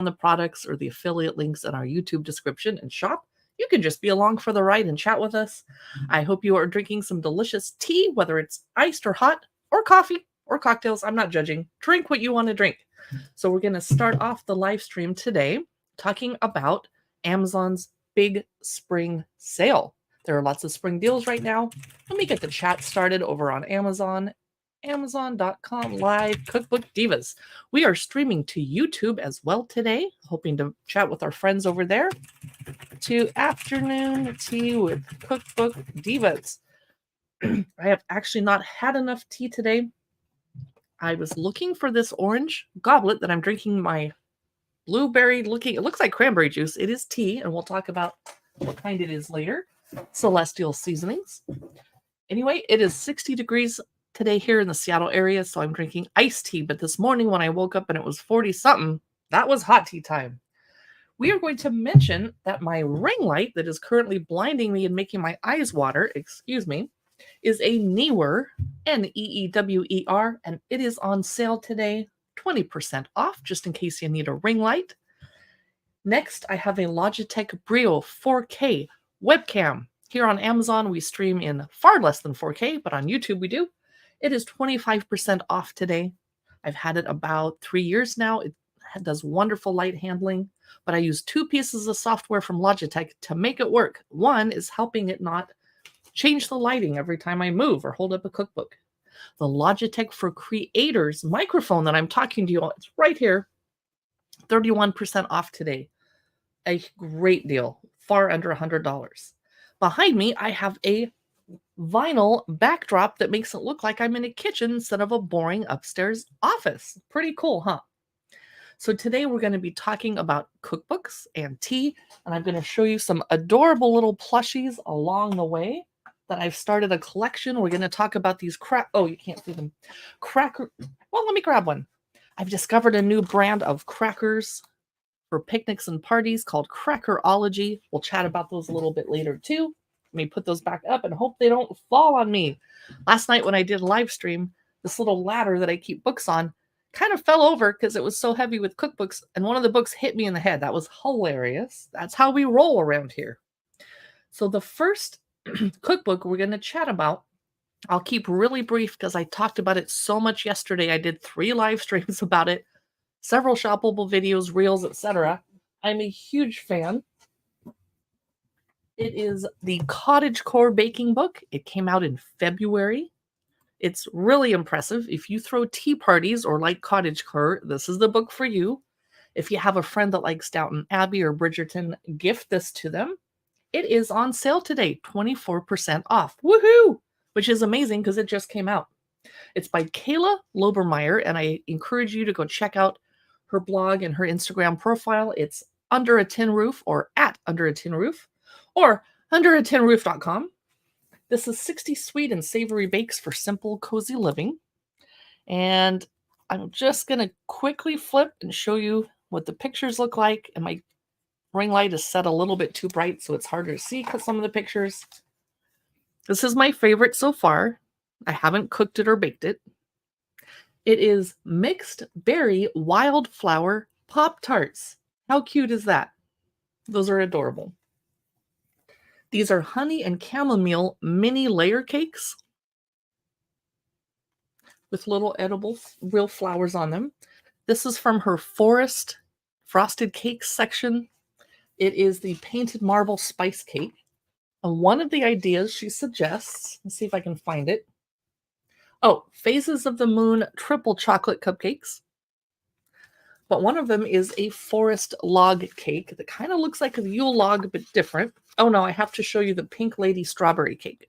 on the products or the affiliate links in our YouTube description and shop. You can just be along for the ride and chat with us. I hope you are drinking some delicious tea, whether it's iced or hot, or coffee or cocktails. I'm not judging. Drink what you want to drink. So we're going to start off the live stream today talking about Amazon's big spring sale. There are lots of spring deals right now. Let me get the chat started over on Amazon. Amazon.com live Cookbook Divas. We are streaming to YouTube as well today, hoping to chat with our friends over there. To afternoon tea with Cookbook Divas. I have actually not had enough tea today. I was looking for this orange goblet that I'm drinking my blueberry looking, it looks like cranberry juice. It is tea, and we'll talk about what kind it is later. Celestial Seasonings. Anyway, it is 60 degrees today here in the Seattle area, so I'm drinking iced tea. But this morning when I woke up and it was 40-something, that was hot tea time. We are going to mention that my ring light that is currently blinding me and making my eyes water, is a Neewer, Neewer, and it is on sale today, 20% off, just in case you need a ring light. Next, I have a Logitech Brio 4K webcam. Here on Amazon, we stream in far less than 4K, but on YouTube we do. It is 25% off today. I've had it about 3 years now. It does wonderful light handling, but I use 2 pieces of software from Logitech to make it work. One is helping it not change the lighting every time I move or hold up a cookbook. The Logitech for Creators microphone that I'm talking to you on, it's right here, 31% off today. A great deal, far under $100. Behind me, I have a vinyl backdrop that makes it look like I'm in a kitchen instead of a boring upstairs office. Pretty cool, huh? So today we're going to be talking about cookbooks and tea, and I'm going to show you some adorable little plushies along the way that I've started a collection. We're going to talk about these you can't see them. Well, let me grab one. I've discovered a new brand of crackers for picnics and parties called Crackerology. We'll chat about those a little bit later too. Let me put those back up and hope they don't fall on me. Last night when I did a live stream, this little ladder that I keep books on kind of fell over because it was so heavy with cookbooks, and one of the books hit me in the head. That was hilarious. That's how we roll around here. So the first cookbook we're going to chat about, I'll keep really brief because I talked about it so much yesterday. I did 3 live streams about it, several shoppable videos, reels, etc. I'm a huge fan. It is the Cottagecore Baking Book. It came out in February. It's really impressive. If you throw tea parties or like cottagecore, this is the book for you. If you have a friend that likes Downton Abbey or Bridgerton, gift this to them. It is on sale today, 24% off. Woohoo! Which is amazing because it just came out. It's by Kayla Lobermeyer, and I encourage you to go check out her blog and her Instagram profile. It's Under a Tin Roof or at Under a Tin Roof or underatinroof.com. This is 60 sweet and savory bakes for simple, cozy living. And I'm just going to quickly flip and show you what the pictures look like. And my ring light is set a little bit too bright, so it's harder to see some of the pictures. This is my favorite so far. I haven't cooked it or baked it. It is mixed berry wildflower Pop-Tarts. How cute is that? Those are adorable. These are honey and chamomile mini layer cakes with little edible real flowers on them. This is from her forest frosted cakes section. It is the painted marble spice cake. And one of the ideas she suggests, let's see if I can find it. Oh, Phases of the Moon triple chocolate cupcakes. But one of them is a forest log cake that kind of looks like a Yule log, but different. Oh no, I have to show you the Pink Lady strawberry cake.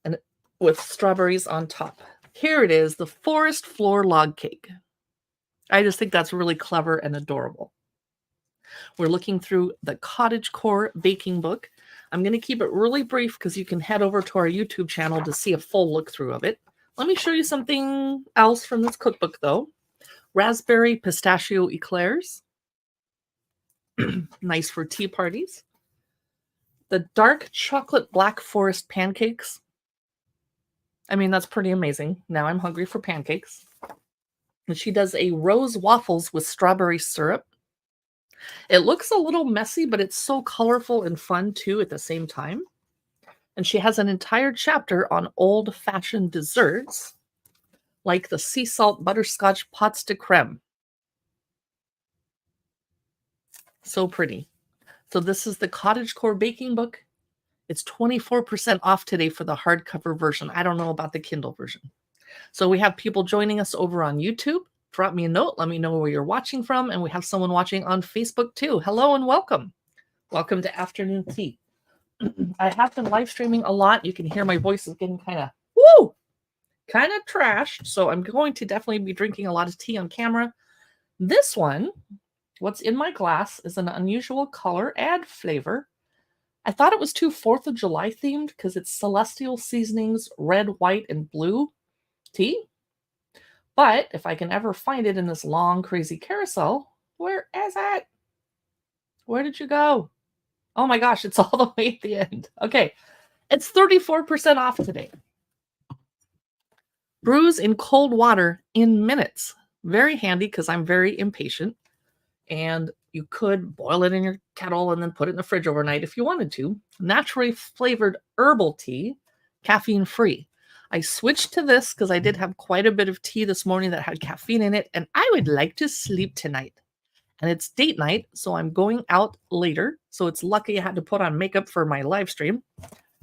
And with strawberries on top. Here it is, the forest floor log cake. I just think that's really clever and adorable. We're looking through the Cottagecore Baking Book. I'm going to keep it really brief because you can head over to our YouTube channel to see a full look through of it. Let me show you something else from this cookbook, though. Raspberry pistachio eclairs. Nice for tea parties. The dark chocolate black forest pancakes. I mean, that's pretty amazing. Now I'm hungry for pancakes. And she does a rose waffles with strawberry syrup. It looks a little messy, but it's so colorful and fun too at the same time. And she has an entire chapter on old-fashioned desserts, like the sea salt butterscotch pots de creme. So pretty. So this is the cottagecore baking book. It's 24% off today for the hardcover version. I don't know about the Kindle version. So we have people joining us over on YouTube. Drop me a note. Let me know where you're watching from. And we have someone watching on Facebook too. Hello and welcome. Welcome to Afternoon Tea. I have been live streaming a lot. You can hear my voice is getting kind of trashed. So I'm going to definitely be drinking a lot of tea on camera. This one, what's in my glass, is an unusual color and flavor. I thought it was too 4th of July themed because it's Celestial Seasonings red, white, and blue tea. But if I can ever find it in this long, crazy carousel, where is it? Where did you go? Oh my gosh, it's all the way at the end. Okay, it's 34% off today. Brews in cold water in minutes. Very handy because I'm very impatient. And you could boil it in your kettle and then put it in the fridge overnight if you wanted to. Naturally flavored herbal tea, caffeine free. I switched to this because I did have quite a bit of tea this morning that had caffeine in it, and I would like to sleep tonight. And it's date night, so I'm going out later. So it's lucky I had to put on makeup for my live stream,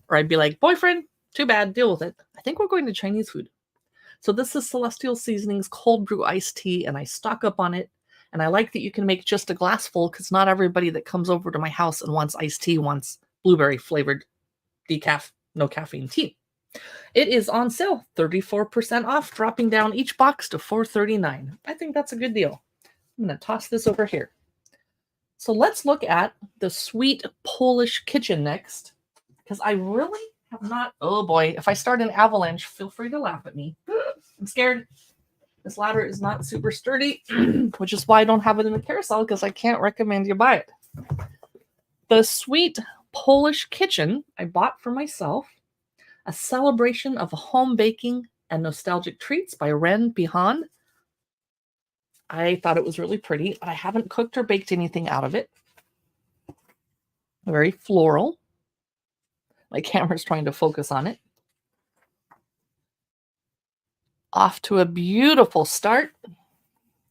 or I'd be like, boyfriend, too bad, deal with it. I think we're going to Chinese food. So this is Celestial Seasonings cold brew iced tea, and I stock up on it. And I like that you can make just a glass full because not everybody that comes over to my house and wants iced tea wants blueberry flavored decaf, no caffeine tea. It is on sale, 34% off, dropping down each box to $4.39. I think that's a good deal. I'm going to toss this over here. So let's look at the Sweet Polish Kitchen next, because I really have not. Oh boy, if I start an avalanche, feel free to laugh at me. I'm scared. This ladder is not super sturdy, which is why I don't have it in the carousel, because I can't recommend you buy it. The Sweet Polish Kitchen I bought for myself. A celebration of home baking and nostalgic treats by Ren Bihan. I thought it was really pretty, but I haven't cooked or baked anything out of it. Very floral. My camera's trying to focus on it. Off to a beautiful start.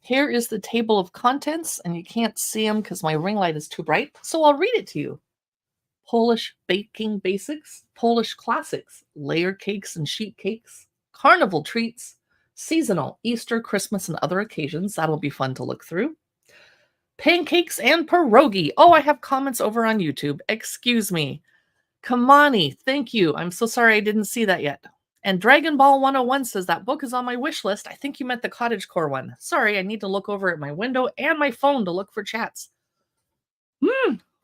Here is the table of contents, and you can't see them because my ring light is too bright, so I'll read it to you. Polish baking basics, Polish classics, layer cakes and sheet cakes, carnival treats, seasonal, Easter, Christmas, and other occasions. That'll be fun to look through. Pancakes and pierogi. Oh, I have comments over on YouTube. Excuse me. Kamani, thank you. I'm so sorry I didn't see that yet. And Dragon Ball 101 says that book is on my wish list. I think you meant the cottagecore one. Sorry, I need to look over at my window and my phone to look for chats.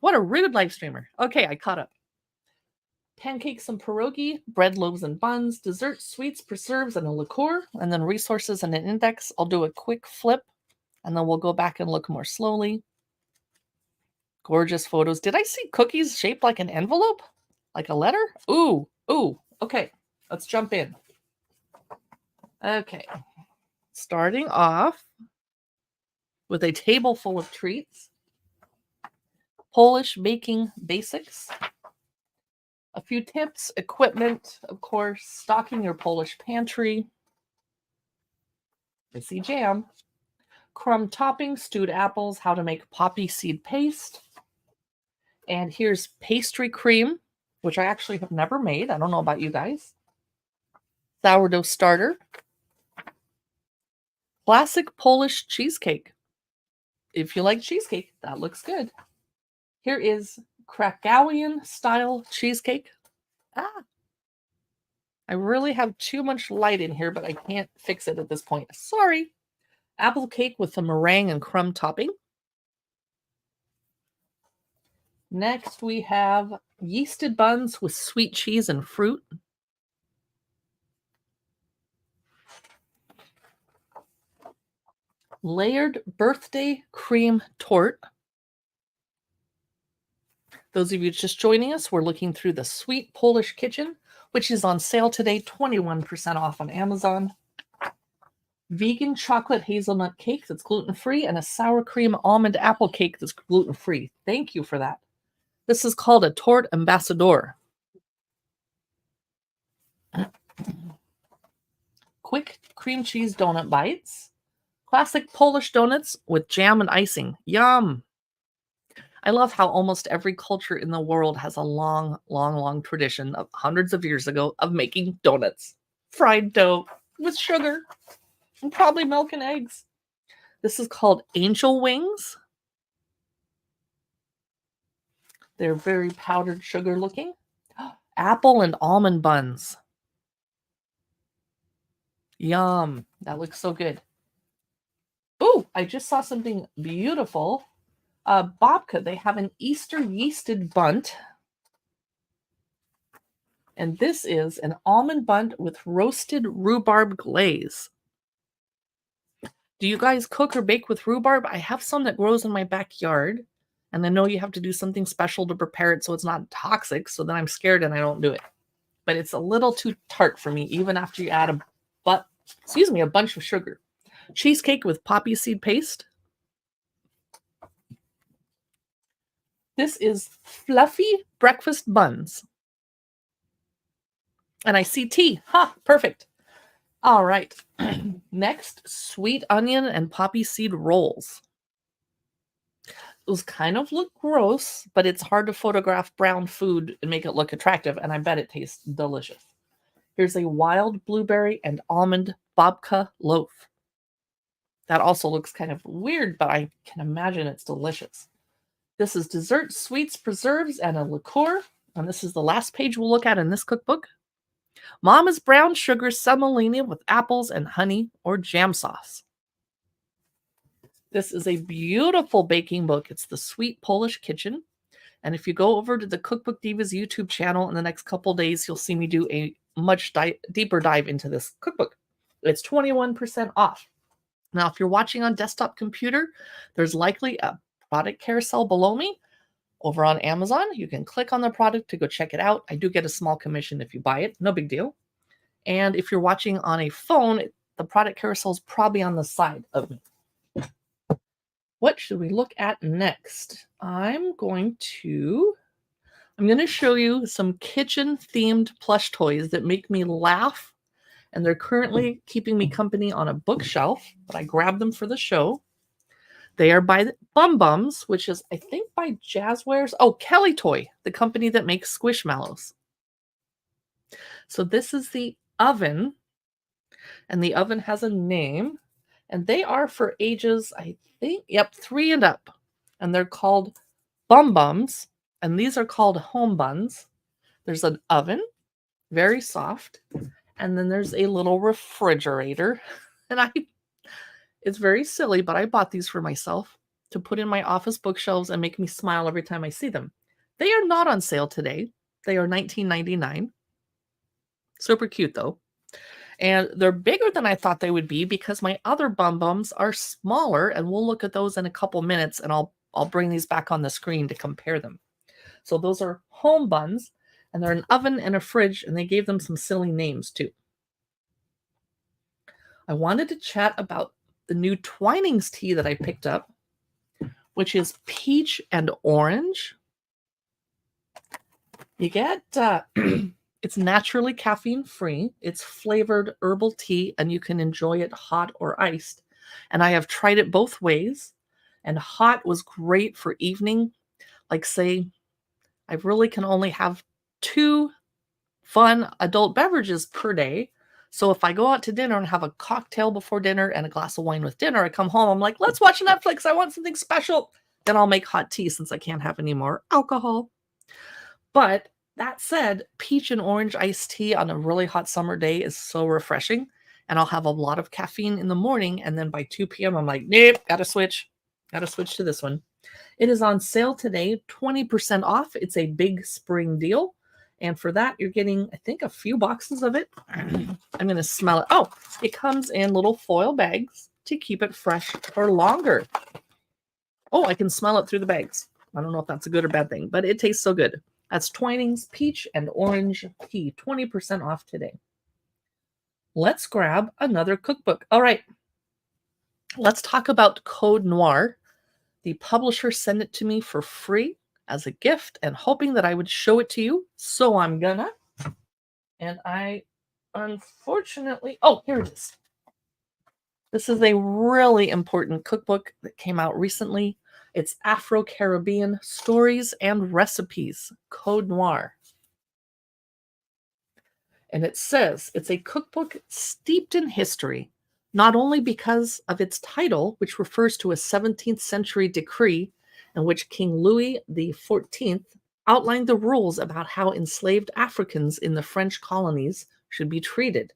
What a rude live streamer. Okay, I caught up. Pancakes and pierogi, bread, loaves, and buns, desserts, sweets, preserves, and a liqueur, and then resources and an index. I'll do a quick flip, and then we'll go back and look more slowly. Gorgeous photos. Did I see cookies shaped like an envelope? Like a letter? Ooh. Okay, let's jump in. Okay. Starting off with a table full of treats. Polish baking basics. A few tips, equipment, of course, stocking your Polish pantry. Missy jam. Crumb topping, stewed apples, how to make poppy seed paste. And here's pastry cream, which I actually have never made. I don't know about you guys. Sourdough starter. Classic Polish cheesecake. If you like cheesecake, that looks good. Here is Krakowian style cheesecake. I really have too much light in here, but I can't fix it at this point. Sorry. Apple cake with the meringue and crumb topping. Next, we have yeasted buns with sweet cheese and fruit. Layered birthday cream tort. Those of you just joining us, we're looking through the Sweet Polish Kitchen, which is on sale today, 21% off on Amazon. vegan chocolate hazelnut cake that's gluten-free, and a sour cream almond apple cake that's gluten-free. Thank you for that. This is called a Tort Ambassador. Quick cream cheese donut bites. Classic Polish donuts with jam and icing. Yum. I love how almost every culture in the world has a long, long, long tradition of hundreds of years ago of making donuts. Fried dough with sugar and probably milk and eggs. This is called angel wings. They're very powdered sugar looking. Apple and almond buns. Yum. That looks so good. Oh, I just saw something beautiful. Babka, they have an Easter yeasted bunt. And this is an almond bunt with roasted rhubarb glaze. Do you guys cook or bake with rhubarb? I have some that grows in my backyard. And I know you have to do something special to prepare it so it's not toxic. So then I'm scared and I don't do it. But it's a little too tart for me, even after you add a bunch of sugar. Cheesecake with poppy seed paste. This is fluffy breakfast buns. And I see tea. Ha, perfect. All right. Next, sweet onion and poppy seed rolls. Those kind of look gross, but it's hard to photograph brown food and make it look attractive, and I bet it tastes delicious. Here's a wild blueberry and almond babka loaf. That also looks kind of weird, but I can imagine it's delicious. This is dessert, sweets, preserves, and a liqueur. And this is the last page we'll look at in this cookbook. Mama's brown sugar semolina with apples and honey or jam sauce. This is a beautiful baking book. It's the Sweet Polish Kitchen. And if you go over to the Cookbook Divas YouTube channel in the next couple days, you'll see me do a much deeper dive into this cookbook. It's 21% off. Now, if you're watching on desktop computer, there's likely a product carousel below me over on Amazon. You can click on the product to go check it out. I do get a small commission if you buy it. No big deal. And if you're watching on a phone, the product carousel is probably on the side of me. What should we look at next? I'm going to show you some kitchen-themed plush toys that make me laugh. And they're currently keeping me company on a bookshelf, but I grabbed them for the show. They are by Bum Bums, which is, I think, by Jazzwares. Oh, Kelly Toy, the company that makes Squishmallows. So this is the oven, and the oven has a name, and they are for ages, I think, 3 and up. And they're called Bum Bums, and these are called home buns. There's an oven, very soft. And then there's a little refrigerator. And it's very silly, but I bought these for myself to put in my office bookshelves and make me smile every time I see them. They are not on sale today. They are $19.99. Super cute, though. And they're bigger than I thought they would be because my other Bum Bums are smaller, and we'll look at those in a couple minutes, and I'll bring these back on the screen to compare them. So those are home buns. And they're an oven and a fridge, and they gave them some silly names too. I wanted to chat about the new Twinings tea that I picked up, which is peach and orange. You get, it's naturally caffeine free. It's flavored herbal tea, and you can enjoy it hot or iced. And I have tried it both ways, and hot was great for evening. Like, say, I really can only have 2 fun adult beverages per day. So if I go out to dinner and have a cocktail before dinner and a glass of wine with dinner, I come home, I'm like, let's watch Netflix. I want something special. Then I'll make hot tea since I can't have any more alcohol. But that said, peach and orange iced tea on a really hot summer day is so refreshing. And I'll have a lot of caffeine in the morning. And then by 2 p.m., I'm like, nope, gotta switch to this one. It is on sale today, 20% off. It's a big spring deal. And for that, you're getting, I think, a few boxes of it. I'm going to smell it. Oh, it comes in little foil bags to keep it fresh for longer. Oh, I can smell it through the bags. I don't know if that's a good or bad thing, but it tastes so good. That's Twinings Peach and Orange Tea, 20% off today. Let's grab another cookbook. All right, Let's talk about Code Noir. The publisher sent it to me for free as a gift and hoping that I would show it to you. So I'm gonna. And I unfortunately, oh, here it is. This is a really important cookbook that came out recently. It's Afro-Caribbean Stories and Recipes, Code Noir. And it says it's a cookbook steeped in history, not only because of its title, which refers to a 17th century decree in which King Louis XIV outlined the rules about how enslaved Africans in the French colonies should be treated,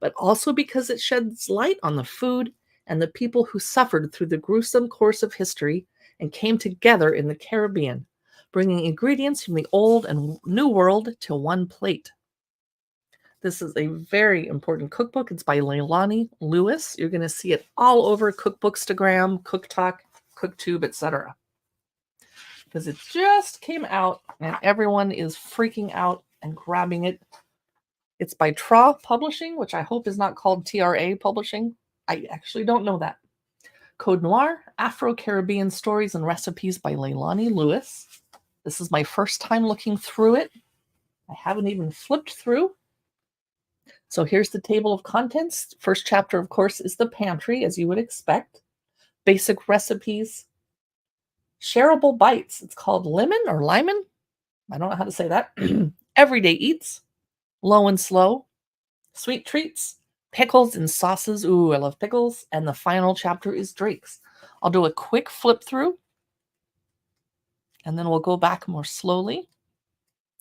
but also because it sheds light on the food and the people who suffered through the gruesome course of history and came together in the Caribbean, bringing ingredients from the old and new world to one plate. This is a very important cookbook. It's by Leilani Lewis. You're going to see it all over Cookbookstagram, CookTalk, CookTube, etc. Because it just came out and everyone is freaking out and grabbing it. It's by Tra Publishing, which I hope is not called TRA Publishing. I actually don't know that. Code Noir, Afro-Caribbean Stories and Recipes by Leilani Lewis. This is my first time looking through it. I haven't even flipped through. So here's the table of contents. First chapter, of course, is the pantry, as you would expect. Basic recipes. Shareable bites. It's called lemon or lyman. I don't know how to say that. Everyday eats. Low and slow. Sweet treats. Pickles and sauces. Ooh, I love pickles. And the final chapter is drinks. I'll do a quick flip through. And then we'll go back more slowly.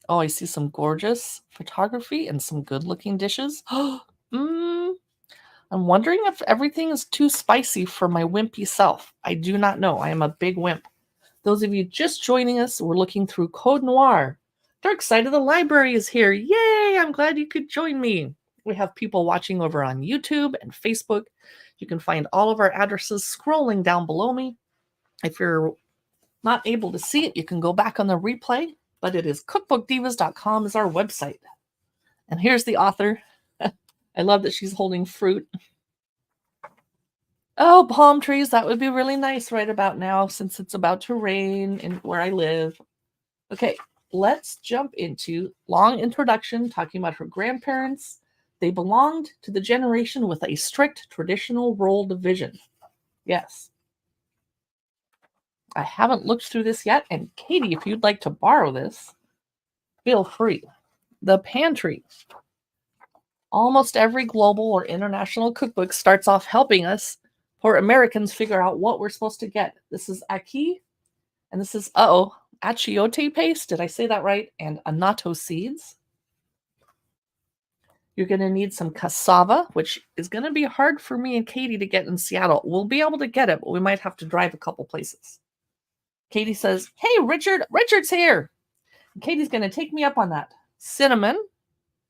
Oh, I see some gorgeous photography and some good-looking dishes. I'm wondering if everything is too spicy for my wimpy self. I do not know. I am a big wimp. Those of you just joining us, we're looking through Code Noir. Dark Side of the Library is here. Yay! I'm glad you could join me. We have people watching over on YouTube and Facebook. You can find all of our addresses scrolling down below me. If you're not able to see it, you can go back on the replay. But it is cookbookdivas.com is our website. And here's the author. I love that she's holding fruit. Oh, palm trees. That would be really nice right about now since it's about to rain in where I live. Okay, let's jump into long introduction talking about her grandparents. They belonged to the generation with a strict traditional role division. Yes. I haven't looked through this yet. And Katie, if you'd like to borrow this, feel free. The pantry. Almost every global or international cookbook starts off helping us, poor Americans, figure out what we're supposed to get. This is ackee, and this is, achiote paste. Did I say that right? And annatto seeds. You're going to need some cassava, which is going to be hard for me and Katie to get in Seattle. We'll be able to get it, but we might have to drive a couple places. Katie says, hey, Richard's here. And Katie's going to take me up on that. Cinnamon,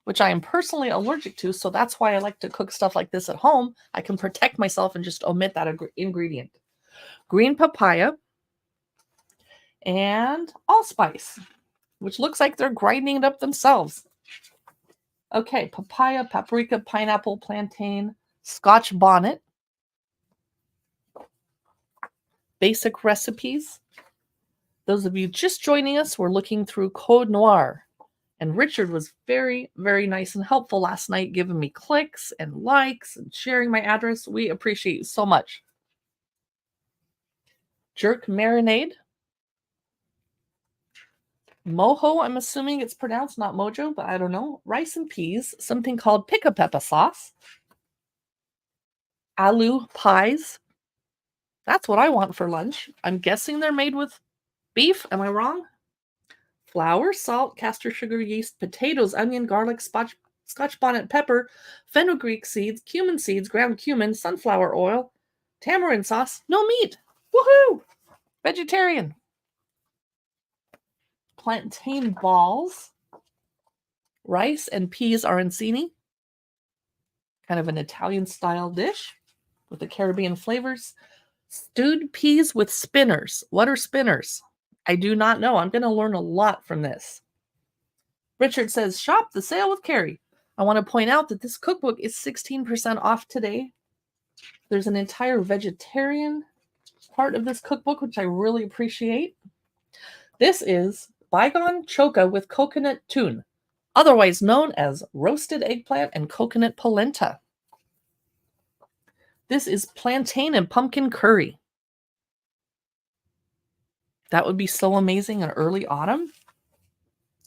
which I am personally allergic to, so that's why I like to cook stuff like this at home. I can protect myself and just omit that ingredient. Green papaya and allspice, which looks like they're grinding it up themselves. Okay, papaya, paprika, pineapple, plantain, Scotch bonnet. Basic recipes. Those of you just joining us, we're looking through Code Noir. And Richard was very, very nice and helpful last night, giving me clicks and likes and sharing my address. We appreciate you so much. Jerk marinade. Mojo, I'm assuming it's pronounced, not mojo, but I don't know. Rice and peas, something called pica-peppa sauce. Aloo pies. That's what I want for lunch. I'm guessing they're made with beef. Am I wrong? Flour, salt, castor sugar, yeast, potatoes, onion, garlic, Scotch bonnet pepper, fenugreek seeds, cumin seeds, ground cumin, sunflower oil, tamarind sauce, no meat. Woohoo! Vegetarian. Plantain balls. Rice and peas arancini. Kind of an Italian style dish with the Caribbean flavors. Stewed peas with spinners. What are spinners? I do not know. I'm going to learn a lot from this. Richard says, shop the sale with Carrie. I want to point out that this cookbook is 16% off today. There's an entire vegetarian part of this cookbook, which I really appreciate. This is Bygone Choca with coconut tune, otherwise known as roasted eggplant and coconut polenta. This is plantain and pumpkin curry. That would be so amazing in early autumn.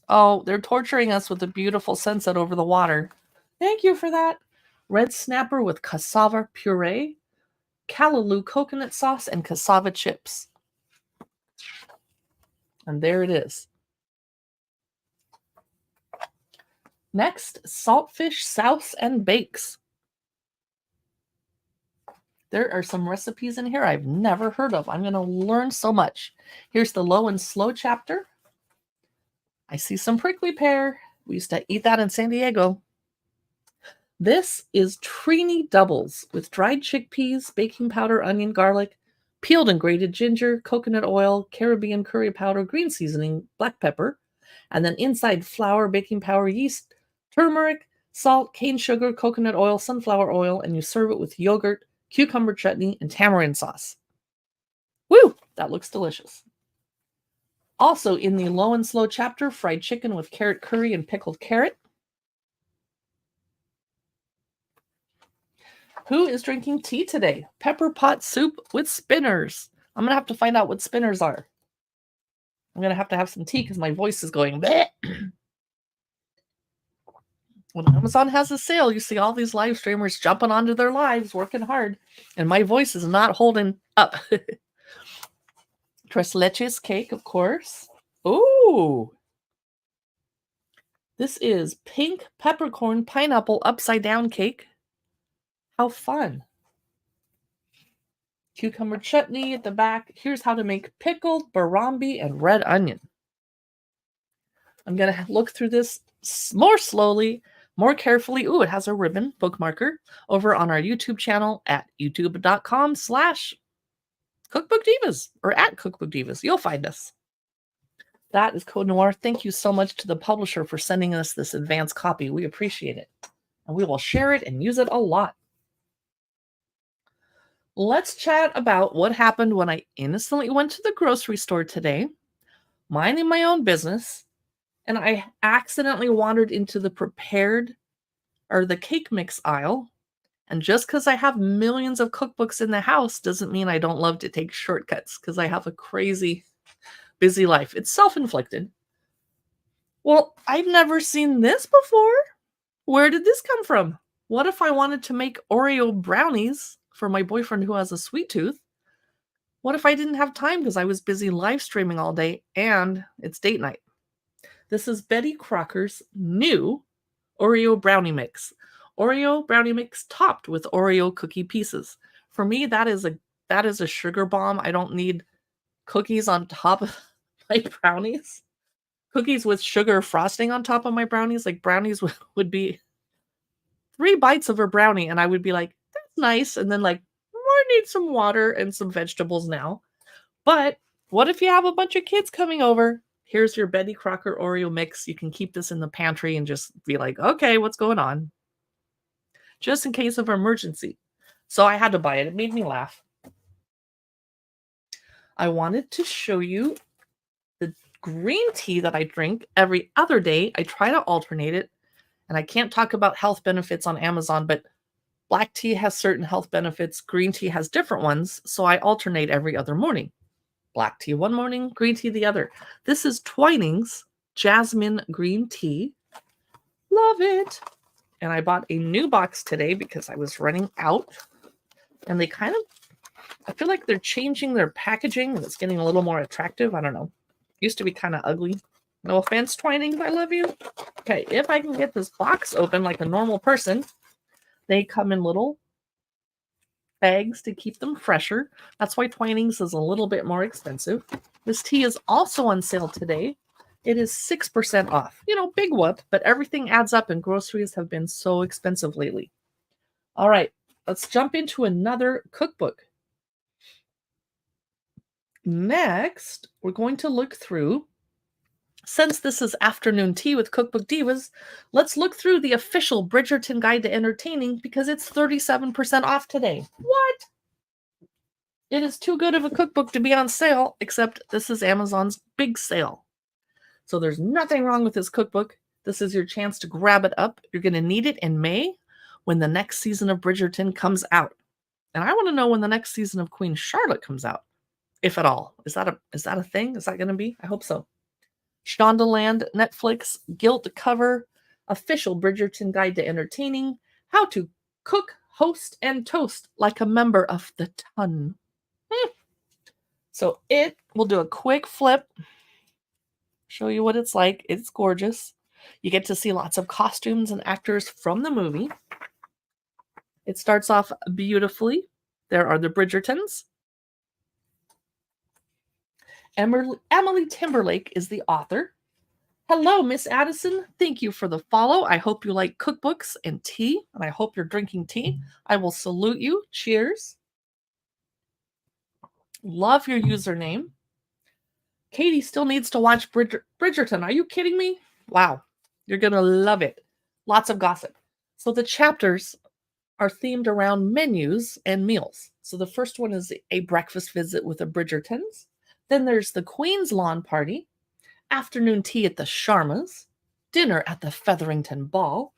Oh, they're torturing us with a beautiful sunset over the water. Thank you for that. Red snapper with cassava puree, callaloo coconut sauce, and cassava chips. And there it is. Next, saltfish souse and bakes. There are some recipes in here I've never heard of. I'm going to learn so much. Here's the low and slow chapter. I see some prickly pear. We used to eat that in San Diego. This is Trini doubles with dried chickpeas, baking powder, onion, garlic, peeled and grated ginger, coconut oil, Caribbean curry powder, green seasoning, black pepper, and then inside flour, baking powder, yeast, turmeric, salt, cane sugar, coconut oil, sunflower oil, and you serve it with yogurt, cucumber chutney, and tamarind sauce. Woo! That looks delicious. Also in the low and slow chapter, fried chicken with carrot curry and pickled carrot. Who is drinking tea today? Pepper pot soup with spinners. I'm going to have to find out what spinners are. I'm going to have some tea because my voice is going bleh. When Amazon has a sale, you see all these live streamers jumping onto their lives, working hard, and my voice is not holding up. Tres leches cake, of course. Ooh. This is pink peppercorn pineapple upside down cake. How fun. Cucumber chutney at the back. Here's how to make pickled barambi and red onion. I'm going to look through this more slowly, more carefully. Ooh, it has a ribbon bookmarker over on our YouTube channel at youtube.com/Cookbook Divas or at Cookbook Divas. You'll find us. That is Code Noir. Thank you so much to the publisher for sending us this advanced copy. We appreciate it. And we will share it and use it a lot. Let's chat about what happened when I innocently went to the grocery store today, minding my own business, and I accidentally wandered into the the cake mix aisle. And just because I have millions of cookbooks in the house doesn't mean I don't love to take shortcuts because I have a crazy busy life. It's self-inflicted. Well, I've never seen this before. Where did this come from? What if I wanted to make Oreo brownies for my boyfriend who has a sweet tooth? What if I didn't have time because I was busy live streaming all day and it's date night? This is Betty Crocker's new Oreo brownie mix. Oreo brownie mix topped with Oreo cookie pieces. For me, that is a sugar bomb. I don't need cookies on top of my brownies. Cookies with sugar frosting on top of my brownies. Like brownies would be 3 bites of a brownie and I would be like, that's nice. And then like, I need some water and some vegetables now. But what if you have a bunch of kids coming over? Here's your Betty Crocker Oreo mix. You can keep this in the pantry and just be like, okay, what's going on? Just in case of emergency. So I had to buy it. It made me laugh. I wanted to show you the green tea that I drink every other day. I try to alternate it. And I can't talk about health benefits on Amazon, but black tea has certain health benefits. Green tea has different ones. So I alternate every other morning. Black tea one morning, green tea the other. This is Twinings Jasmine Green Tea. Love it. And I bought a new box today because I was running out. And they I feel like they're changing their packaging and it's getting a little more attractive. I don't know. Used to be kind of ugly. No offense, Twinings, I love you. Okay, if I can get this box open like a normal person, they come in little bags to keep them fresher. That's why Twinings is a little bit more expensive. This tea is also on sale today. It is 6% off. Big whoop, but everything adds up and groceries have been so expensive lately. All right, let's jump into another cookbook. Next, we're going to look through Since this is afternoon tea with Cookbook Divas, let's look through the official Bridgerton Guide to Entertaining because it's 37% off today. What? It is too good of a cookbook to be on sale, except this is Amazon's big sale. So there's nothing wrong with this cookbook. This is your chance to grab it up. You're going to need it in May when the next season of Bridgerton comes out. And I want to know when the next season of Queen Charlotte comes out, if at all. Is that a thing? Is that going to be? I hope so. Shondaland, Netflix, Gilt Cover, official Bridgerton Guide to Entertaining, how to cook, host, and toast like a member of the ton. So we'll do a quick flip, show you what it's like. It's gorgeous. You get to see lots of costumes and actors from the movie. It starts off beautifully. There are the Bridgertons. Emily Timberlake is the author. Hello, Miss Addison. Thank you for the follow. I hope you like cookbooks and tea, and I hope you're drinking tea. I will salute you. Cheers. Love your username. Katie still needs to watch Bridgerton. Are you kidding me? Wow. You're going to love it. Lots of gossip. So the chapters are themed around menus and meals. So the first one is a breakfast visit with the Bridgertons. Then there's the Queen's Lawn Party, afternoon tea at the Sharmas, dinner at the Featherington Ball,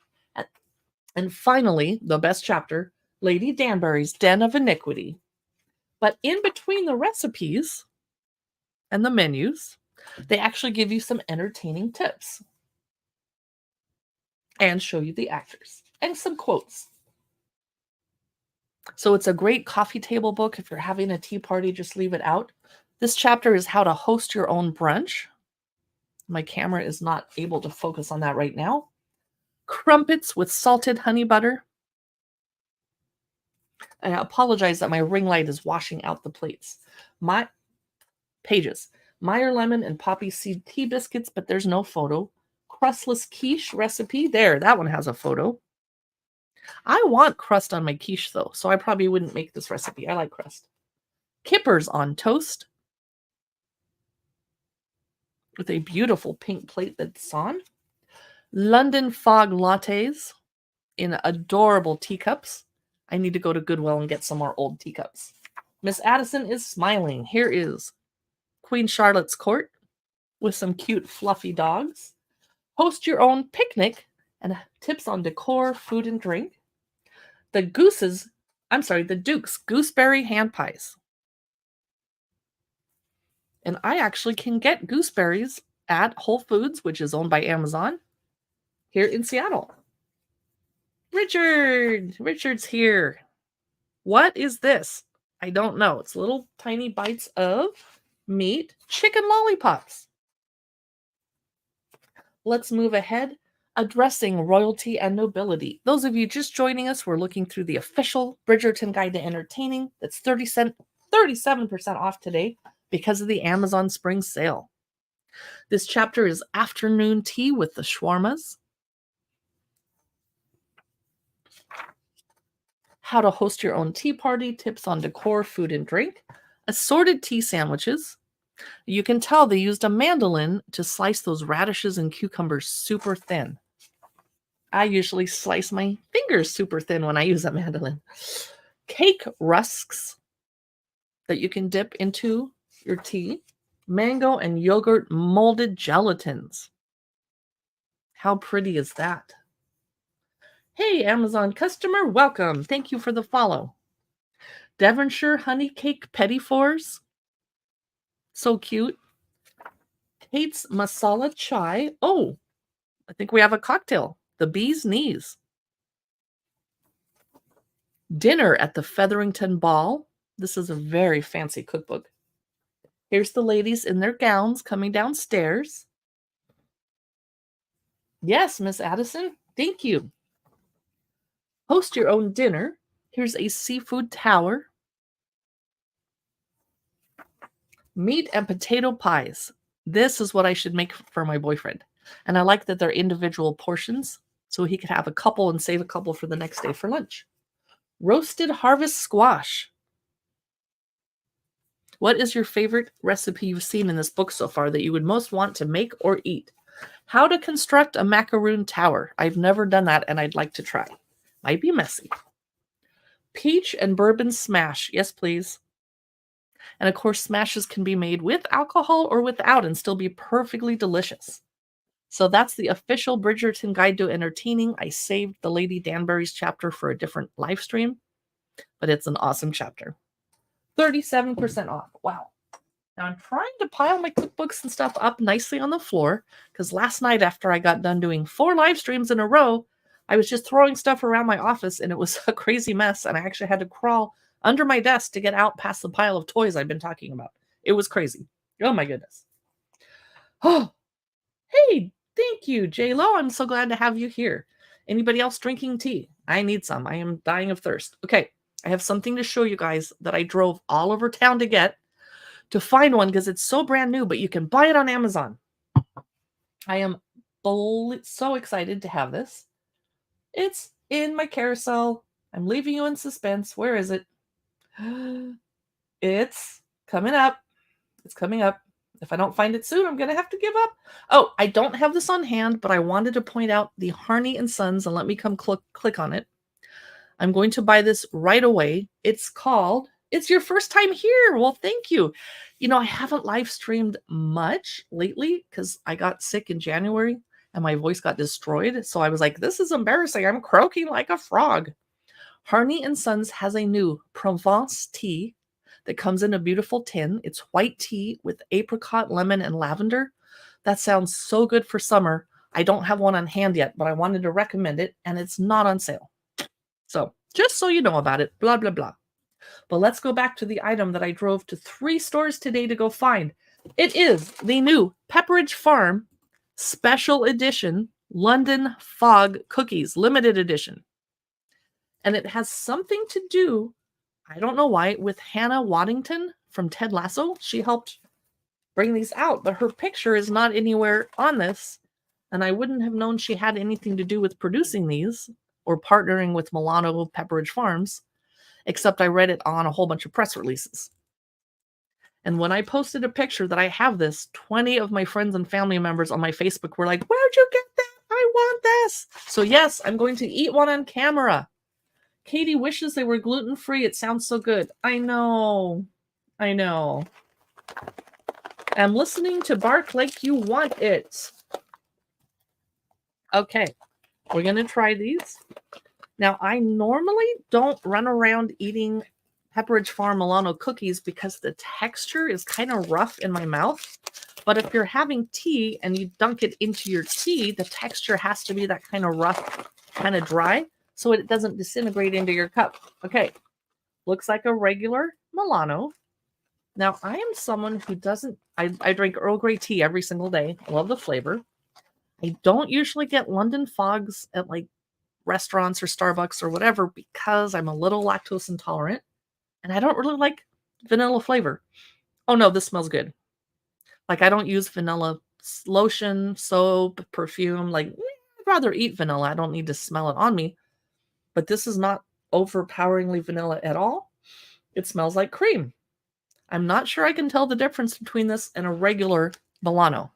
and finally, the best chapter, Lady Danbury's Den of Iniquity. But in between the recipes and the menus, they actually give you some entertaining tips and show you the actors and some quotes. So it's a great coffee table book. If you're having a tea party, just leave it out. This chapter is how to host your own brunch. My camera is not able to focus on that right now. Crumpets with salted honey butter. I apologize that my ring light is washing out the plates. My pages. Meyer lemon and poppy seed tea biscuits, but there's no photo. Crustless quiche recipe. There, that one has a photo. I want crust on my quiche, though, so I probably wouldn't make this recipe. I like crust. Kippers on toast with a beautiful pink plate that's on. London fog lattes in adorable teacups. I need to go to Goodwill and get some more old teacups. Miss Addison is smiling. Here is Queen Charlotte's Court with some cute fluffy dogs. Host your own picnic and tips on decor, food, and drink. The Duke's gooseberry hand pies. And I actually can get gooseberries at Whole Foods, which is owned by Amazon, here in Seattle. Richard's here. What is this? I don't know. It's little tiny bites of meat, chicken lollipops. Let's move ahead. Addressing royalty and nobility. Those of you just joining us, we're looking through the official Bridgerton Guide to Entertaining. That's 37% off today because of the Amazon Spring Sale. This chapter is afternoon tea with the shawarmas. How to host your own tea party, tips on decor, food, and drink. Assorted tea sandwiches. You can tell they used a mandolin to slice those radishes and cucumbers super thin. I usually slice my fingers super thin when I use a mandolin. Cake rusks that you can dip into your tea. Mango and yogurt molded gelatins. How pretty is that? Hey, Amazon customer, welcome. Thank you for the follow. Devonshire honey cake petit fours. So cute. Kate's masala chai. Oh, I think we have a cocktail. The bee's knees. Dinner at the Featherington Ball. This is a very fancy cookbook. Here's the ladies in their gowns coming downstairs. Yes, Miss Addison. Thank you. Host your own dinner. Here's a seafood tower. Meat and potato pies. This is what I should make for my boyfriend. And I like that they're individual portions, so he could have a couple and save a couple for the next day for lunch. Roasted harvest squash. What is your favorite recipe you've seen in this book so far that you would most want to make or eat? How to construct a macaroon tower. I've never done that and I'd like to try. Might be messy. Peach and bourbon smash. Yes, please. And of course, smashes can be made with alcohol or without and still be perfectly delicious. So that's the official Bridgerton Guide to Entertaining. I saved the Lady Danbury's chapter for a different live stream, but it's an awesome chapter. 37% off. Wow. Now I'm trying to pile my cookbooks and stuff up nicely on the floor because last night after I got done doing 4 live streams in a row, I was just throwing stuff around my office and it was a crazy mess. And I actually had to crawl under my desk to get out past the pile of toys I've been talking about. It was crazy. Oh my goodness. Oh, hey, thank you, J-Lo. I'm so glad to have you here. Anybody else drinking tea? I need some. I am dying of thirst. Okay, I have something to show you guys that I drove all over town to get. To find one because it's so brand new, but you can buy it on Amazon. I am so excited to have this. It's in my carousel. I'm leaving you in suspense. Where is it? It's coming up. It's coming up. If I don't find it soon, I'm going to have to give up. Oh, I don't have this on hand, but I wanted to point out the Harney and Sons and let me come click on it. I'm going to buy this right away. It's called It's Your First Time Here. Well, thank you. You know, I haven't live streamed much lately because I got sick in January and my voice got destroyed. So I was like, this is embarrassing. I'm croaking like a frog. Harney and Sons has a new Provence tea that comes in a beautiful tin. It's white tea with apricot, lemon, and lavender. That sounds so good for summer. I don't have one on hand yet, but I wanted to recommend it, and it's not on sale. So just so you know about it, blah, blah, blah. But let's go back to the item that I drove to 3 stores today to go find. It is the new Pepperidge Farm Special Edition London Fog Cookies, limited edition. And it has something to do, I don't know why, with Hannah Waddington from Ted Lasso. She helped bring these out, but her picture is not anywhere on this. And I wouldn't have known she had anything to do with producing these or partnering with Milano Pepperidge Farms, except I read it on a whole bunch of press releases. And when I posted a picture that I have this, 20 of my friends and family members on my Facebook were like, where'd you get that? I want this. So yes, I'm going to eat one on camera. Katie wishes they were gluten-free. It sounds so good. I know. I know. I'm listening to bark like you want it. Okay. We're going to try these. Now, I normally don't run around eating Pepperidge Farm Milano cookies because the texture is kind of rough in my mouth. But if you're having tea and you dunk it into your tea, the texture has to be that kind of rough, kind of dry, so it doesn't disintegrate into your cup. Okay, looks like a regular Milano. Now, I am someone who doesn't, I drink Earl Grey tea every single day. I love the flavor. I don't usually get London Fogs at like restaurants or Starbucks or whatever because I'm a little lactose intolerant and I don't really like vanilla flavor. Oh no, this smells good. Like I don't use vanilla lotion, soap, perfume. Like I'd rather eat vanilla. I don't need to smell it on me. But this is not overpoweringly vanilla at all. It smells like cream. I'm not sure I can tell the difference between this and a regular Milano.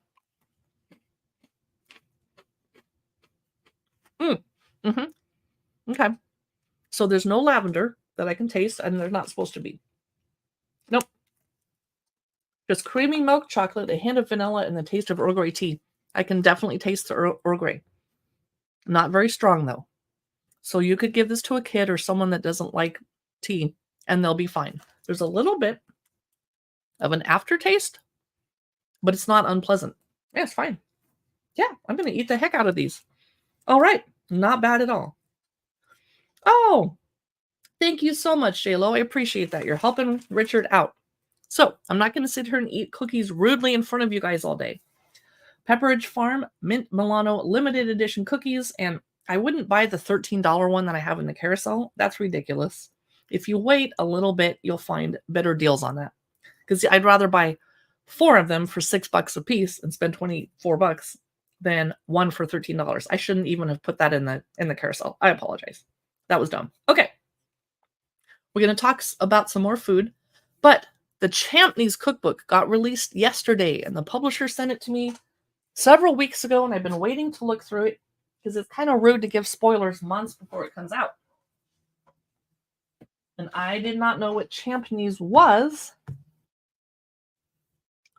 Okay. So there's no lavender that I can taste, and there's not supposed to be. Nope. Just creamy milk chocolate, a hint of vanilla, and the taste of Earl Grey tea. I can definitely taste the Earl Grey. Not very strong, though. So you could give this to a kid or someone that doesn't like tea, and they'll be fine. There's a little bit of an aftertaste, but it's not unpleasant. Yeah, it's fine. Yeah, I'm going to eat the heck out of these. All right. Not bad at all. Oh, thank you so much, J-Lo. I appreciate that. You're helping Richard out. So I'm not going to sit here and eat cookies rudely in front of you guys all day. Pepperidge Farm Mint Milano limited edition cookies. And I wouldn't buy the $13 one that I have in the carousel. That's ridiculous. If you wait a little bit, you'll find better deals on that. Because I'd rather buy 4 of them for $6 a piece and spend $24 than one for $13. I shouldn't even have put that in the carousel. I apologize. That was dumb. Okay. We're going to talk about some more food, but The Champneys cookbook got released yesterday, and the publisher sent it to me several weeks ago, and I've been waiting to look through it because it's kind of rude to give spoilers months before it comes out. And I did not know what Champneys was.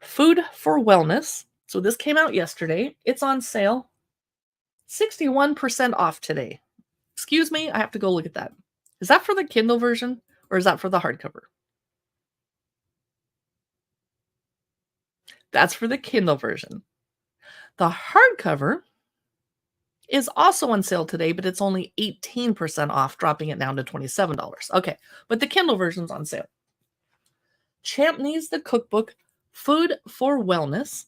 Food for Wellness. So this came out yesterday. It's on sale. 61% off today. Excuse me, I have to go look at that. Is that for the Kindle version or is that for the hardcover? That's for the Kindle version. The hardcover is also on sale today, but it's only 18% off, dropping it down to $27. Okay, but the Kindle version's on sale. Champneys, the cookbook, Food for Wellness.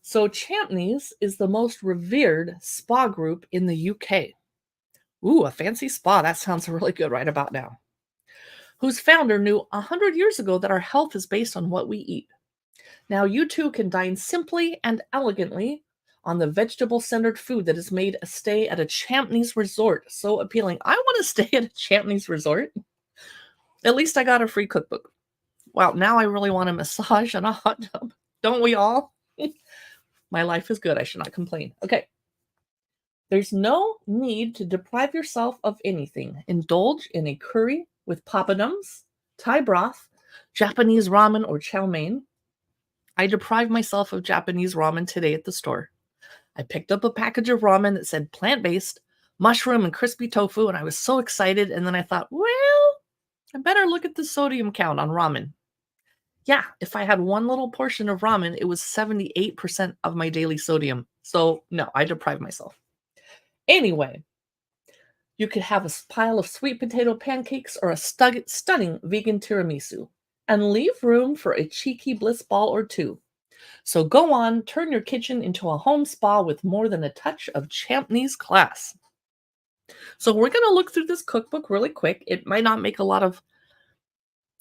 So Champneys is the most revered spa group in the UK. Ooh, a fancy spa. That sounds really good right about now. Whose founder knew 100 years ago that our health is based on what we eat. Now you too can dine simply and elegantly on the vegetable-centered food that has made a stay at a Champneys resort so appealing. I want to stay at a Champneys resort. At least I got a free cookbook. Wow, now I really want a massage and a hot tub. Don't we all? My life is good. I should not complain. Okay. There's no need to deprive yourself of anything. Indulge in a curry with papadums, Thai broth, Japanese ramen, or chow mein. I deprived myself of Japanese ramen today at the store. I picked up a package of ramen that said plant-based, mushroom, and crispy tofu, and I was so excited. And then I thought, well, I better look at the sodium count on ramen. Yeah, if I had one little portion of ramen, it was 78% of my daily sodium. So no, I deprived myself. Anyway, you could have a pile of sweet potato pancakes or a stunning vegan tiramisu and leave room for a cheeky bliss ball or two. So go on, turn your kitchen into a home spa with more than a touch of Champneys class. So we're going to look through this cookbook really quick. It might not make a lot of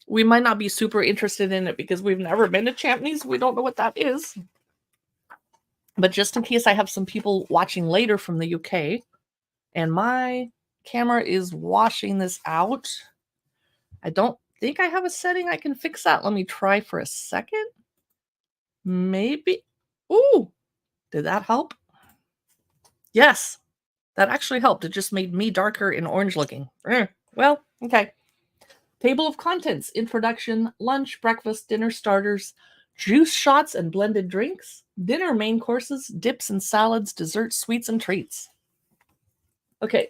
we might not be super interested in it because we've never been to Champneys. We don't know what that is. But just in case I have some people watching later from the UK, and my camera is washing this out. I don't think I have a setting I can fix that. Let me try for a second. Maybe. Ooh, did that help? Yes, that actually helped. It just made me darker and orange looking. Well, okay. Table of contents, introduction, lunch, breakfast, dinner starters, juice shots and blended drinks, dinner main courses, dips and salads, desserts, sweets, and treats. Okay.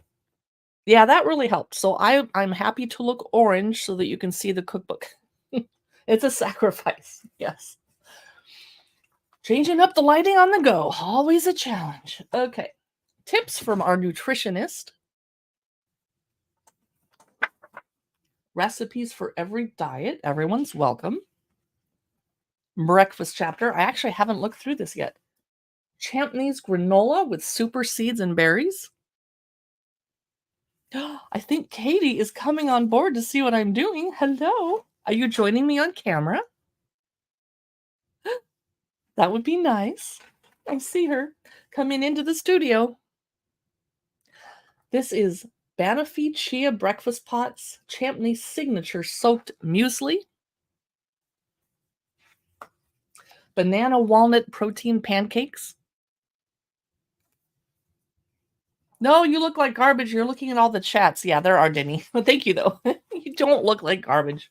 Yeah, that really helped. So I'm happy to look orange so that you can see the cookbook. It's a sacrifice. Yes. Changing up the lighting on the go. Always a challenge. Okay. Tips from our nutritionist. Recipes for every diet. Everyone's welcome. Breakfast chapter. I actually haven't looked through this yet. Champneys granola with super seeds and berries. I think Katie is coming on board to see what I'm doing. Hello. Are you joining me on camera? That would be nice. I see her coming into the studio. This is Banafee Chia Breakfast Pots, Champney Signature Soaked Muesli, Banana Walnut Protein Pancakes. No, you look like garbage. You're looking at all the chats. Yeah, there are, Denny. But thank you, though. You don't look like garbage.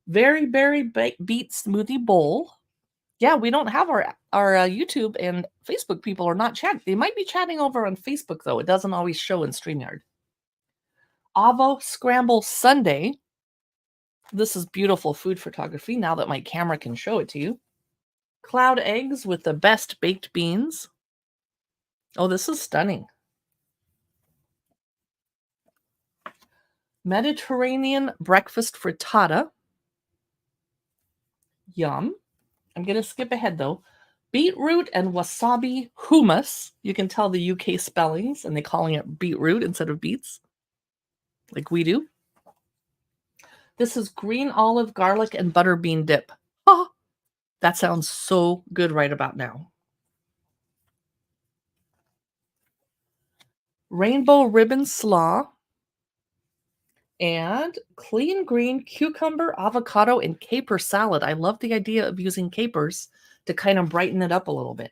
Very Berry Beet Smoothie Bowl. Yeah, we don't have our YouTube and Facebook people are not chatting. They might be chatting over on Facebook, though. It doesn't always show in StreamYard. Avo Scramble Sundae. This is beautiful food photography now that my camera can show it to you. Cloud eggs with the best baked beans. Oh, this is stunning. Mediterranean breakfast frittata. Yum. I'm going to skip ahead, though. Beetroot and wasabi hummus. You can tell the UK spellings, and they're calling it beetroot instead of beets, like we do. This is green olive, garlic, and butter bean dip. Oh, that sounds so good right about now. Rainbow ribbon slaw. And clean green cucumber, avocado, and caper salad. I love the idea of using capers to kind of brighten it up a little bit.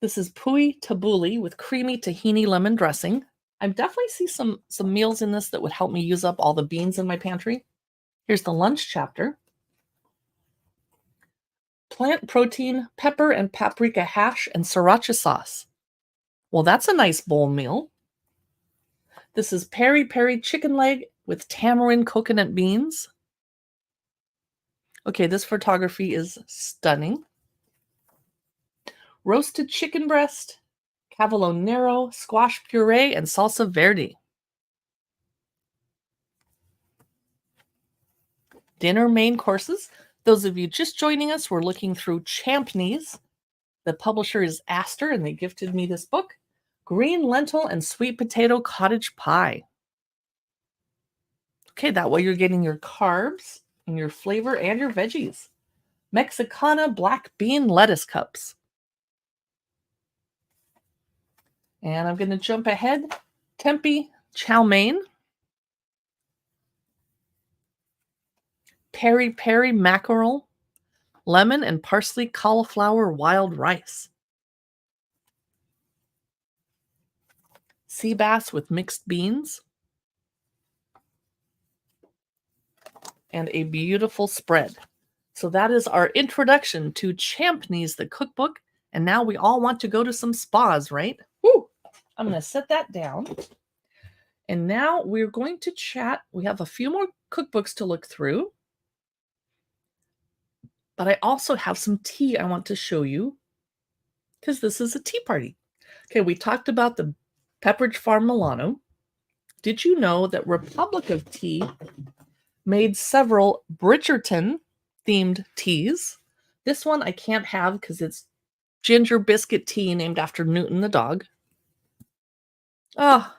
This is pui tabbouleh with creamy tahini lemon dressing. I definitely see some meals in this that would help me use up all the beans in my pantry. Here's the lunch chapter. Plant protein, pepper and paprika hash, and sriracha sauce. Well, that's a nice bowl meal. This is peri peri chicken leg with tamarind coconut beans. Okay, this photography is stunning. Roasted chicken breast, cavallonero, squash puree, and salsa verde. Dinner main courses. Those of you just joining us, we're looking through Champneys. The publisher is Astor, and they gifted me this book. Green lentil and sweet potato cottage pie. Okay, that way you're getting your carbs and your flavor and your veggies. Mexicana black bean lettuce cups. And I'm going to jump ahead. Tempeh chow mein. Peri peri mackerel. Lemon and parsley cauliflower wild rice. Sea bass with mixed beans. And a beautiful spread. So that is our introduction to Champneys, the cookbook. And now we all want to go to some spas, right? Woo! I'm going to set that down. And now we're going to chat. We have a few more cookbooks to look through. But I also have some tea I want to show you because this is a tea party. Okay, we talked about the Pepperidge Farm Milano. Did you know that Republic of Tea made several Bridgerton-themed teas? This one I can't have because it's ginger biscuit tea named after Newton the dog. Oh,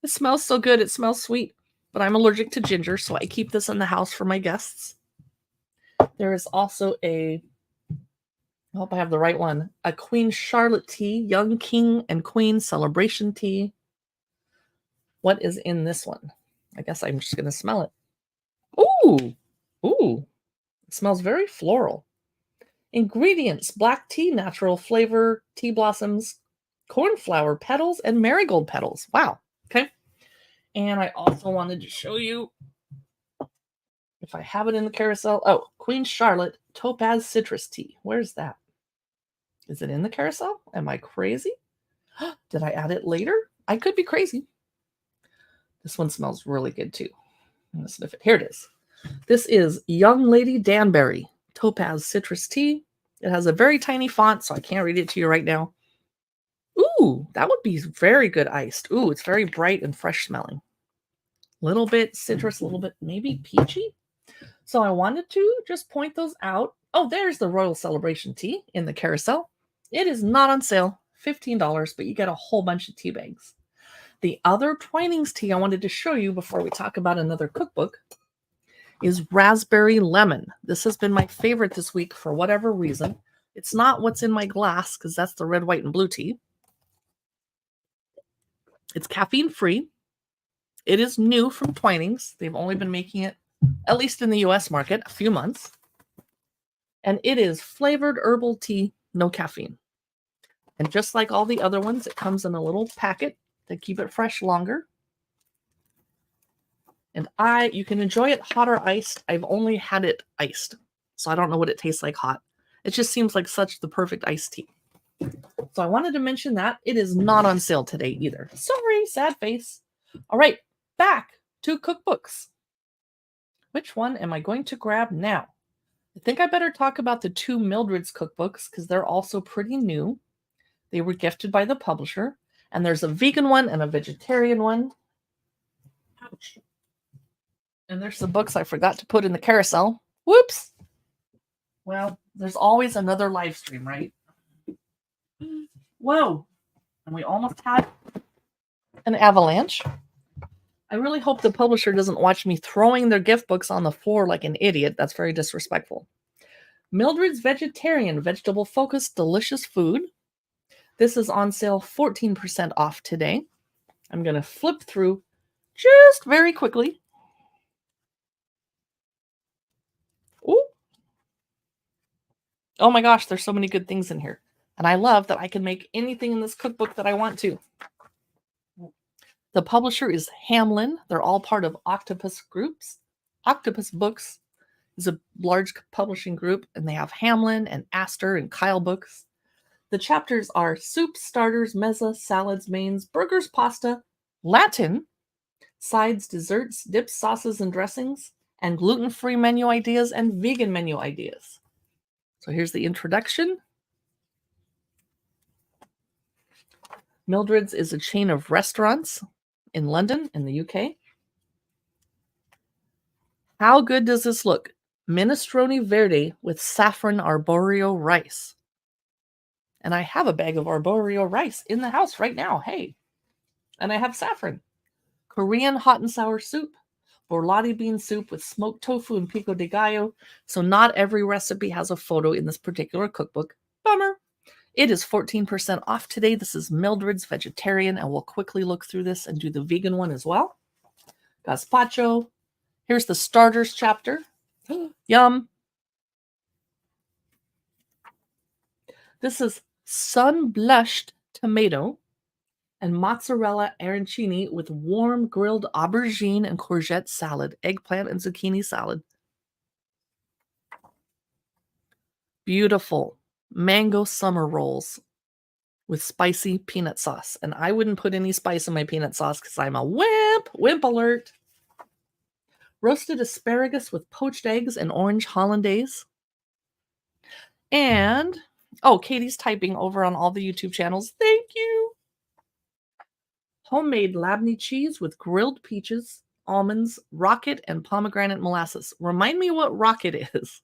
it smells so good. It smells sweet, but I'm allergic to ginger, so I keep this in the house for my guests. There is also I hope I have the right one, a Queen Charlotte tea, Young King and Queen Celebration tea. What is in this one? I guess I'm just going to smell it. Ooh, it smells very floral. Ingredients: black tea, natural flavor, tea blossoms, cornflower petals, and marigold petals. Wow. Okay. And I also wanted to show you, if I have it in the carousel. Oh, Queen Charlotte Topaz Citrus Tea. Where's that? Is it in the carousel? Am I crazy? Did I add it later? I could be crazy. This one smells really good too. I'm gonna sniff it. Here it is. This is Young Lady Danbury Topaz Citrus Tea. It has a very tiny font, so I can't read it to you right now. Ooh, that would be very good iced. Ooh, it's very bright and fresh smelling. Little bit citrus, a little bit maybe peachy. So I wanted to just point those out. Oh, there's the Royal Celebration tea in the carousel. It is not on sale, $15, but you get a whole bunch of tea bags. The other Twinings tea I wanted to show you before we talk about another cookbook is Raspberry Lemon. This has been my favorite this week for whatever reason. It's not what's in my glass because that's the red, white, and blue tea. It's caffeine free. It is new from Twinings. They've only been making it, at least in the US market, a few months. And it is flavored herbal tea, no caffeine. And just like all the other ones, it comes in a little packet to keep it fresh longer. And you can enjoy it hot or iced. I've only had it iced, so I don't know what it tastes like hot. It just seems like such the perfect iced tea. So I wanted to mention that. It is not on sale today either. Sorry, sad face. All right, back to cookbooks. Which one am I going to grab now? I think I better talk about the two Mildred's cookbooks because they're also pretty new. They were gifted by the publisher. And there's a vegan one and a vegetarian one. Ouch. And there's some books I forgot to put in the carousel. Whoops. Well, there's always another live stream, right? Whoa. And we almost had an avalanche. I really hope the publisher doesn't watch me throwing their gift books on the floor like an idiot. That's very disrespectful. Mildred's Vegetarian, vegetable-focused, delicious food. This is on sale 14% off today. I'm going to flip through just very quickly. Ooh. Oh my gosh, there's so many good things in here. And I love that I can make anything in this cookbook that I want to. The publisher is Hamlin. They're all part of Octopus Groups. Octopus Books is a large publishing group, and they have Hamlin and Astor and Kyle Books. The chapters are soups, starters, mezza, salads, mains, burgers, pasta, Latin, sides, desserts, dips, sauces, and dressings, and gluten-free menu ideas and vegan menu ideas. So here's the introduction. Mildred's is a chain of restaurants in London, in the UK. How good does this look? Minestrone verde with saffron arborio rice. And I have a bag of arborio rice in the house right now. Hey. And I have saffron. Korean hot and sour soup. Borlotti bean soup with smoked tofu and pico de gallo. So not every recipe has a photo in this particular cookbook. Bummer. It is 14% off today. This is Mildred's Vegetarian, and we'll quickly look through this and do the vegan one as well. Gazpacho. Here's the starters chapter. Yum. This is sun-blushed tomato and mozzarella arancini with warm grilled aubergine and courgette salad, eggplant and zucchini salad. Beautiful mango summer rolls with spicy peanut sauce. And I wouldn't put any spice in my peanut sauce because I'm a wimp. Wimp alert. Roasted asparagus with poached eggs and orange hollandaise. And, oh, Katie's typing over on all the YouTube channels. Thank you. Homemade Labney cheese with grilled peaches, almonds, rocket, and pomegranate molasses. Remind me what rocket is.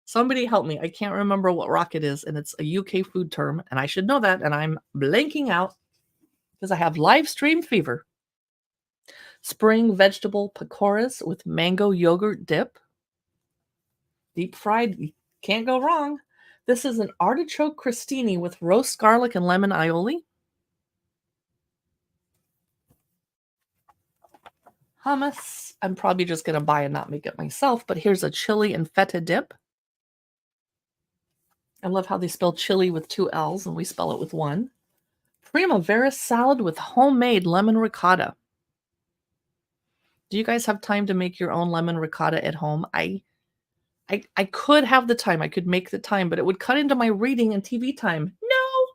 Somebody help me. I can't remember what rocket is, and it's a UK food term, and I should know that, and I'm blanking out because I have live stream fever. Spring vegetable pakoras with mango yogurt dip. Deep fried, you can't go wrong. This is an artichoke crostini with roast garlic and lemon aioli. Hummus. I'm probably just going to buy and not make it myself, but here's a chili and feta dip. I love how they spell chili with 2 L's and we spell it with 1. Primavera salad with homemade lemon ricotta. Do you guys have time to make your own lemon ricotta at home? I could have the time. I could make the time, but it would cut into my reading and TV time. No!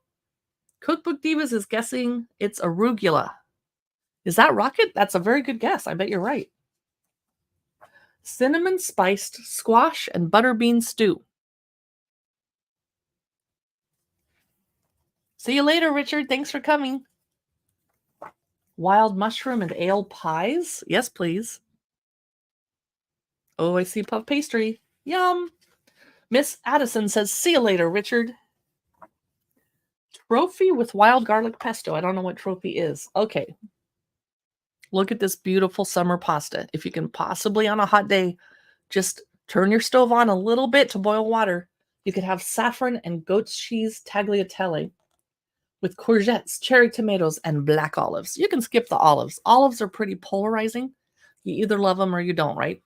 Cookbook Divas is guessing it's arugula. Is that rocket? That's a very good guess. I bet you're right. Cinnamon spiced squash and butterbean stew. See you later, Richard. Thanks for coming. Wild mushroom and ale pies. Yes, please. Oh, I see puff pastry. Yum. Miss Addison says, see you later, Richard. Trophy with wild garlic pesto. I don't know what trophy is. Okay. Look at this beautiful summer pasta. If you can possibly on a hot day, just turn your stove on a little bit to boil water. You could have saffron and goat's cheese tagliatelle with courgettes, cherry tomatoes, and black olives. You can skip the olives. Olives are pretty polarizing. You either love them or you don't, right?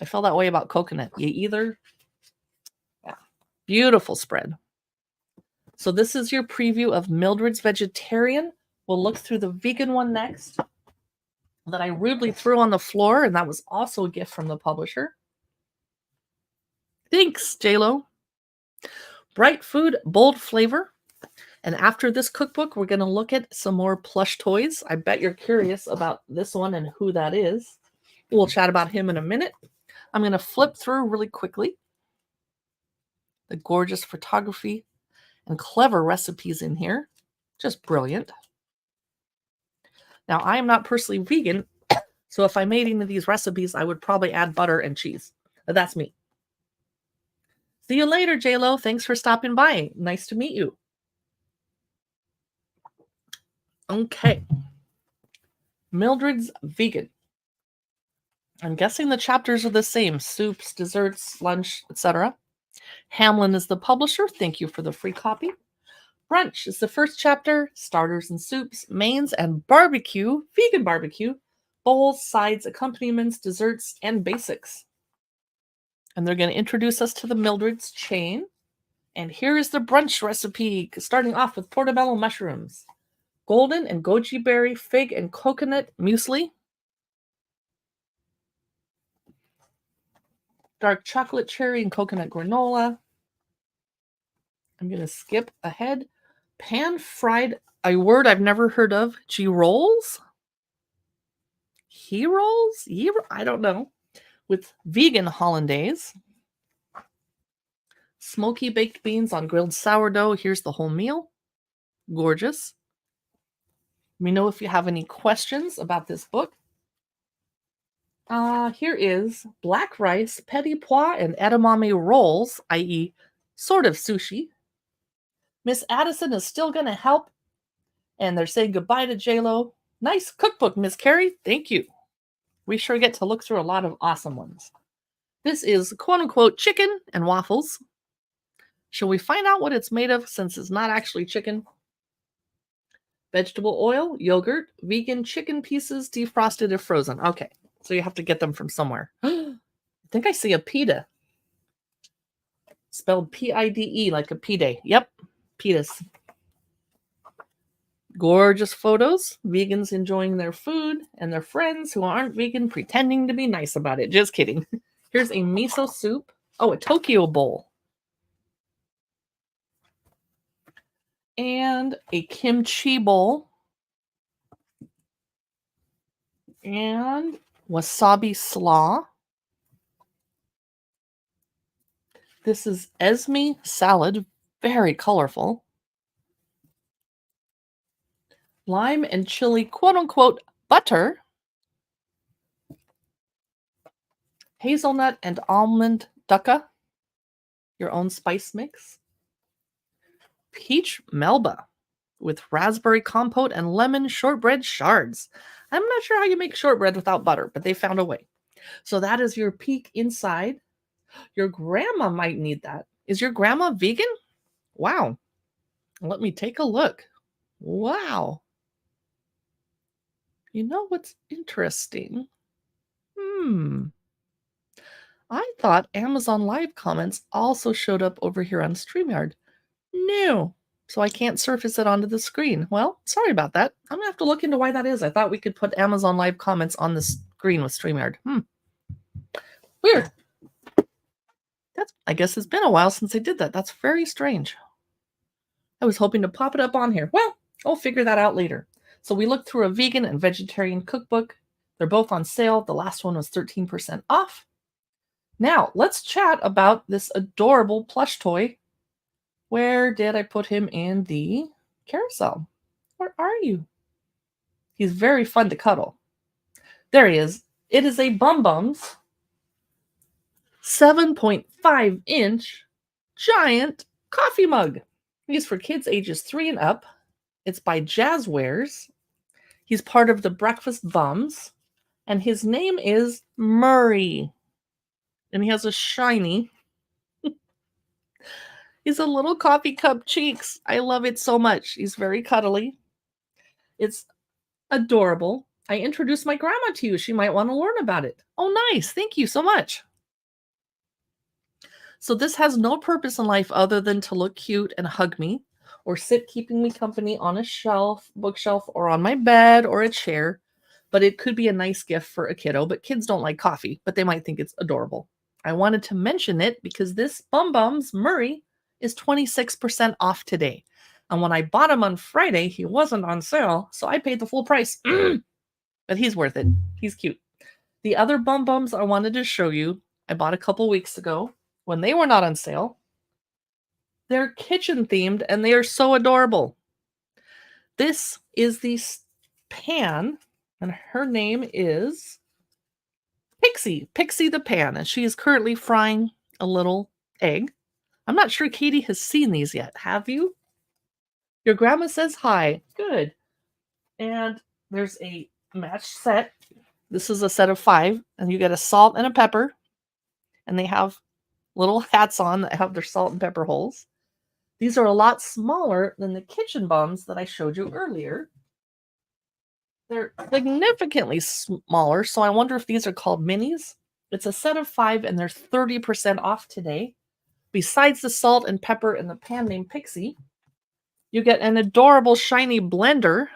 I feel that way about coconut. You either... Yeah. Beautiful spread. So this is your preview of Mildred's Vegetarian. We'll look through the vegan one next that I rudely threw on the floor, and that was also a gift from the publisher. Thanks, JLo. Bright food, bold flavor. And after this cookbook, we're going to look at some more plush toys. I bet you're curious about this one and who that is. We'll chat about him in a minute. I'm going to flip through really quickly the gorgeous photography and clever recipes in here. Just brilliant. Now, I am not personally vegan, so if I made any of these recipes, I would probably add butter and cheese. But that's me. See you later, JLo. Thanks for stopping by. Nice to meet you. Okay. Mildred's Vegan. I'm guessing the chapters are the same. Soups, desserts, lunch, etc. Hamlin is the publisher. Thank you for the free copy. Brunch is the first chapter. Starters and soups, mains, and barbecue, vegan barbecue, bowls, sides, accompaniments, desserts, and basics. And they're going to introduce us to the Mildred's chain. And here is the brunch recipe, starting off with portobello mushrooms, golden and goji berry, fig, and coconut muesli, dark chocolate cherry and coconut granola. I'm going to skip ahead. Pan-fried, a word I've never heard of, G-rolls? He-rolls? I don't know. With vegan hollandaise. Smoky baked beans on grilled sourdough. Here's the whole meal. Gorgeous. Let me know if you have any questions about this book. Here is black rice, petit pois, and edamame rolls, i.e. sort of sushi. Miss Addison is still going to help, and they're saying goodbye to J-Lo. Nice cookbook, Miss Carrie. Thank you. We sure get to look through a lot of awesome ones. This is quote-unquote chicken and waffles. Shall we find out what it's made of since it's not actually chicken? Vegetable oil, yogurt, vegan chicken pieces, defrosted if frozen. Okay, so you have to get them from somewhere. I think I see a pita. Spelled P-I-D-E, like a pide. Yep, pitas. Gorgeous photos. Vegans enjoying their food and their friends who aren't vegan pretending to be nice about it. Just kidding. Here's a miso soup. Oh, a Tokyo bowl. And a kimchi bowl. And wasabi slaw. This is Esme salad. Very colorful. Lime and chili, quote-unquote, butter. Hazelnut and almond dukkha. Your own spice mix. Peach melba with raspberry compote and lemon shortbread shards. I'm not sure how you make shortbread without butter, but they found a way. So that is your peek inside. Your grandma might need that. Is your grandma vegan? Wow. Let me take a look. Wow. You know what's interesting? I thought Amazon Live comments also showed up over here on StreamYard. No. So I can't surface it onto the screen. Well, sorry about that. I'm going to have to look into why that is. I thought we could put Amazon Live comments on the screen with StreamYard. Weird. I guess it's been a while since I did that. That's very strange. I was hoping to pop it up on here. Well, I'll figure that out later. So we looked through a vegan and vegetarian cookbook. They're both on sale. The last one was 13% off. Now, let's chat about this adorable plush toy. Where did I put him in the carousel? Where are you? He's very fun to cuddle. There he is. It is a Bum Bums 7.5-inch giant coffee mug. He's for kids ages 3 and up. It's by Jazzwares. He's part of the Breakfast Bums. And his name is Murray. And he has a shiny... He's a little coffee cup cheeks. I love it so much. He's very cuddly. It's adorable. I introduced my grandma to you. She might want to learn about it. Oh, nice. Thank you so much. So this has no purpose in life other than to look cute and hug me or sit keeping me company on a shelf, bookshelf, or on my bed or a chair. But it could be a nice gift for a kiddo. But kids don't like coffee, but they might think it's adorable. I wanted to mention it because this Bum Bums Murray is 26% off today. And when I bought him on Friday, he wasn't on sale, so I paid the full price. But he's worth it. He's cute. The other Bum Bums I wanted to show you, I bought a couple weeks ago when they were not on sale. They're kitchen themed and they are so adorable. This is the pan, and her name is Pixie the pan, and she is currently frying a little egg. I'm not sure Katie has seen these yet. Have you? Your grandma says hi. Good. And there's a match set. This is a set of 5, and you get a salt and a pepper, and they have little hats on that have their salt and pepper holes. These are a lot smaller than the kitchen bums that I showed you earlier. They're significantly smaller, so I wonder if these are called minis. It's a set of 5 and they're 30% off today. Besides the salt and pepper and the pan named Pixie, you get an adorable shiny blender,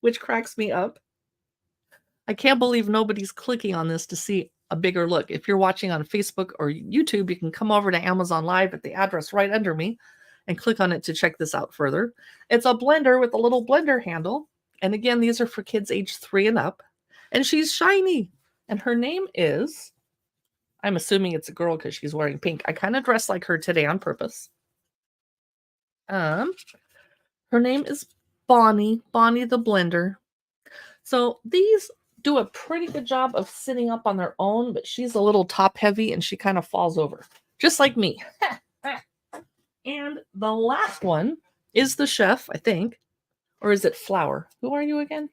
which cracks me up. I can't believe nobody's clicking on this to see a bigger look. If you're watching on Facebook or YouTube, you can come over to Amazon Live at the address right under me and click on it to check this out further. It's a blender with a little blender handle. And again, these are for kids age 3 and up. And she's shiny. And her name is, I'm assuming it's a girl because she's wearing pink. I kind of dressed like her today on purpose. Her name is Bonnie the blender. So these do a pretty good job of sitting up on their own, but she's a little top heavy and she kind of falls over, just like me. And the last one is the chef, I think. Or is it Flower? Who are you again?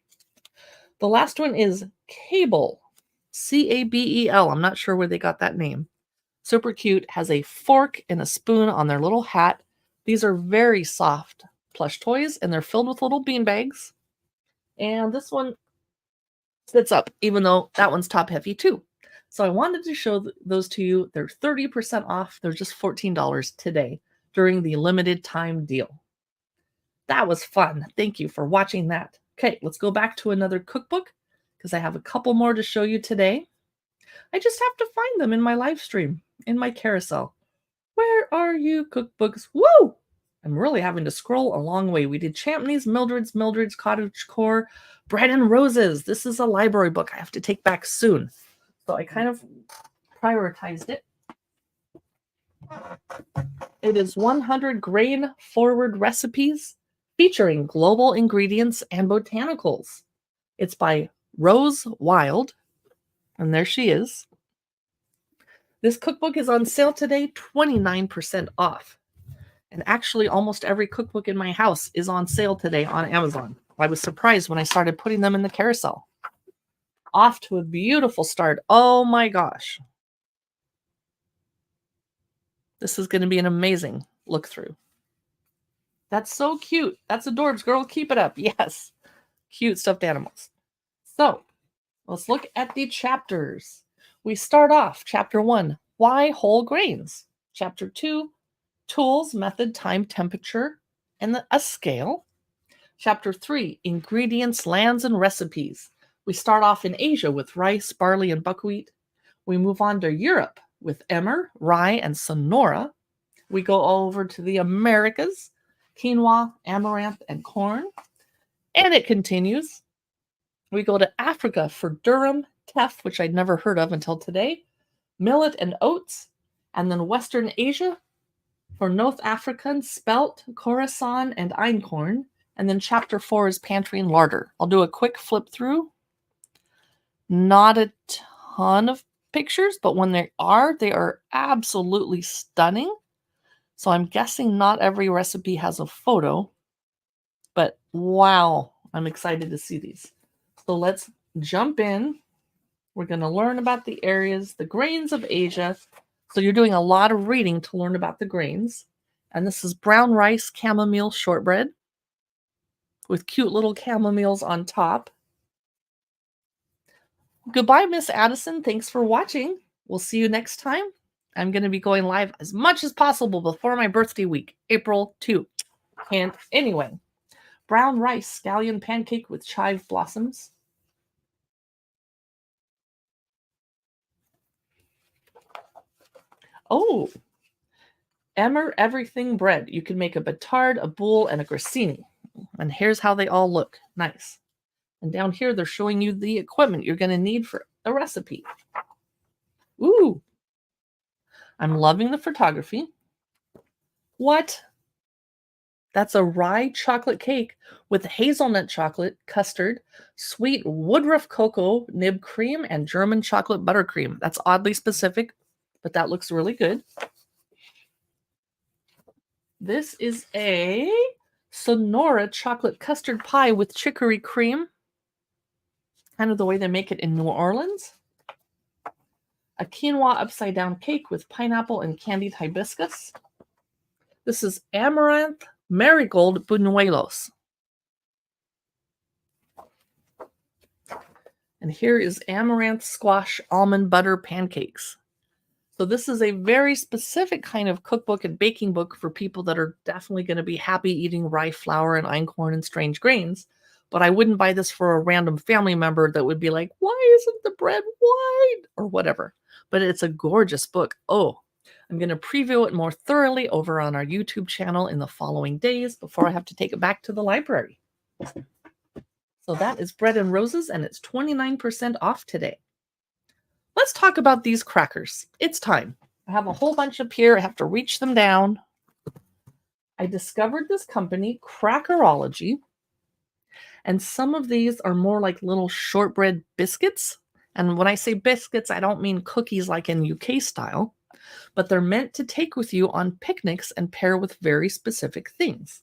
The last one is Cable. Cabel. I'm not sure where they got that name. Super cute. Has a fork and a spoon on their little hat. These are very soft plush toys, and they're filled with little bean bags. And this one sits up, even though that one's top heavy too. So I wanted to show those to you. They're 30% off. They're just $14 today during the limited time deal. That was fun. Thank you for watching that. Okay, let's go back to another cookbook because I have a couple more to show you today. I just have to find them in my live stream, in my carousel. Where are you, cookbooks? Woo! I'm really having to scroll a long way. We did Champneys, Mildred's, Cottagecore, Bread and Roses. This is a library book I have to take back soon. So I kind of prioritized it. It is 100 grain forward recipes featuring global ingredients and botanicals. It's by Rose Wild, and there she is. This cookbook is on sale today, 29% off. And actually, almost every cookbook in my house is on sale today on Amazon. I was surprised when I started putting them in the carousel. Off to a beautiful start. Oh my gosh. This is going to be an amazing look through. That's so cute. That's adorbs, girl. Keep it up. Yes. Cute stuffed animals. So let's look at the chapters. We start off chapter 1, why whole grains? Chapter 2, tools, method, time, temperature, and a scale. Chapter 3, ingredients, lands, and recipes. We start off in Asia with rice, barley, and buckwheat. We move on to Europe with emmer, rye, and sonora. We go over to the Americas, quinoa, amaranth, and corn. And it continues. We go to Africa for durum, teff, which I'd never heard of until today, millet and oats, and then Western Asia for North African, spelt, Khorasan, and einkorn. And then chapter 4 is pantry and larder. I'll do a quick flip through. Not a ton of pictures, but when they are absolutely stunning. So I'm guessing not every recipe has a photo, but wow, I'm excited to see these. So let's jump in. We're going to learn about the areas, the grains of Asia. So you're doing a lot of reading to learn about the grains. And this is brown rice chamomile shortbread with cute little chamomiles on top. Goodbye, Miss Addison. Thanks for watching. We'll see you next time. I'm going to be going live as much as possible before my birthday week, April 2. And anyway, brown rice scallion pancake with chive blossoms. Oh, emmer everything bread. You can make a batard, a boule, and a grissini. And here's how they all look. Nice. And down here, they're showing you the equipment you're going to need for the recipe. Ooh. I'm loving the photography. What? That's a rye chocolate cake with hazelnut chocolate, custard, sweet Woodruff cocoa nib cream, and German chocolate buttercream. That's oddly specific, but that looks really good. This is a Sonora chocolate custard pie with chicory cream. Kind of the way they make it in New Orleans. A quinoa upside down cake with pineapple and candied hibiscus. This is amaranth marigold buñuelos. And here is amaranth squash almond butter pancakes. So this is a very specific kind of cookbook and baking book for people that are definitely going to be happy eating rye flour and einkorn and strange grains. But I wouldn't buy this for a random family member that would be like, why isn't the bread white? Or whatever. But it's a gorgeous book. Oh, I'm going to preview it more thoroughly over on our YouTube channel in the following days before I have to take it back to the library. So that is Bread and Roses, and it's 29% off today. Let's talk about these crackers. It's time. I have a whole bunch up here. I have to reach them down. I discovered this company, Crackerology, and some of these are more like little shortbread biscuits. And when I say biscuits, I don't mean cookies like in UK style, but they're meant to take with you on picnics and pair with very specific things.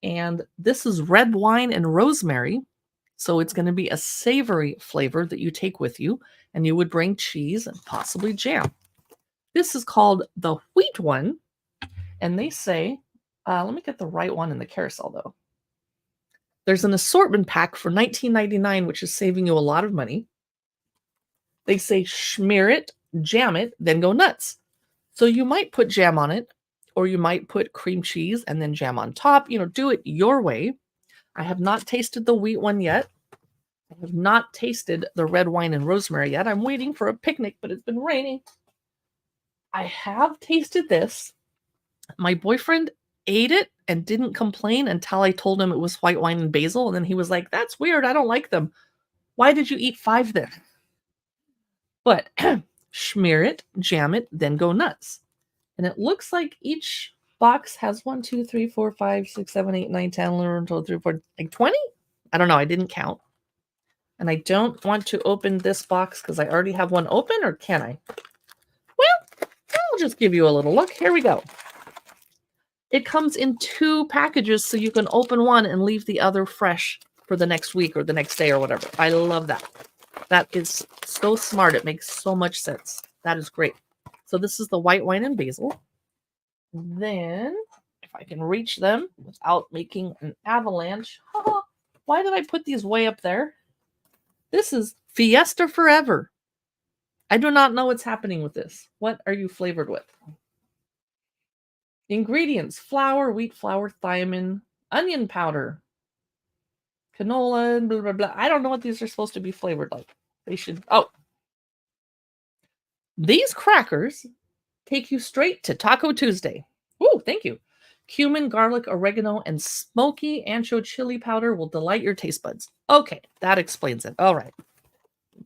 And this is red wine and rosemary. So it's going to be a savory flavor that you take with you, and you would bring cheese and possibly jam. This is called the wheat one, and they say, let me get the right one in the carousel though. There's an assortment pack for $19.99, which is saving you a lot of money. They say smear it, jam it, then go nuts. So you might put jam on it, or you might put cream cheese and then jam on top. Do it your way. I have not tasted the wheat one yet. I have not tasted the red wine and rosemary yet. I'm waiting for a picnic, but it's been raining. I have tasted this. My boyfriend ate it and didn't complain until I told him it was white wine and basil. And then he was like, that's weird. I don't like them. Why did you eat 5 then? But smear it, jam it, then go nuts. And it looks like each box has 1, 2, 3, 4, 5, 6, 7, 8, 9, 10, 11, 12, 13, 14, like 20? I don't know. I didn't count. And I don't want to open this box because I already have one open, or can I? Well, I'll just give you a little look. Here we go. It comes in 2 packages, so you can open one and leave the other fresh for the next week or the next day or whatever. I love that. That is so smart. It makes so much sense. That is great. So this is the white wine and basil. Then, if I can reach them without making an avalanche. Why did I put these way up there? This is Fiesta Forever. I do not know what's happening with this. What are you flavored with? Ingredients: flour, wheat flour, thiamine, onion powder, canola, and blah, blah, blah. I don't know what these are supposed to be flavored like. They should... Oh. These crackers take you straight to Taco Tuesday. Ooh, thank you. Cumin, garlic, oregano, and smoky ancho chili powder will delight your taste buds. Okay, that explains it. All right.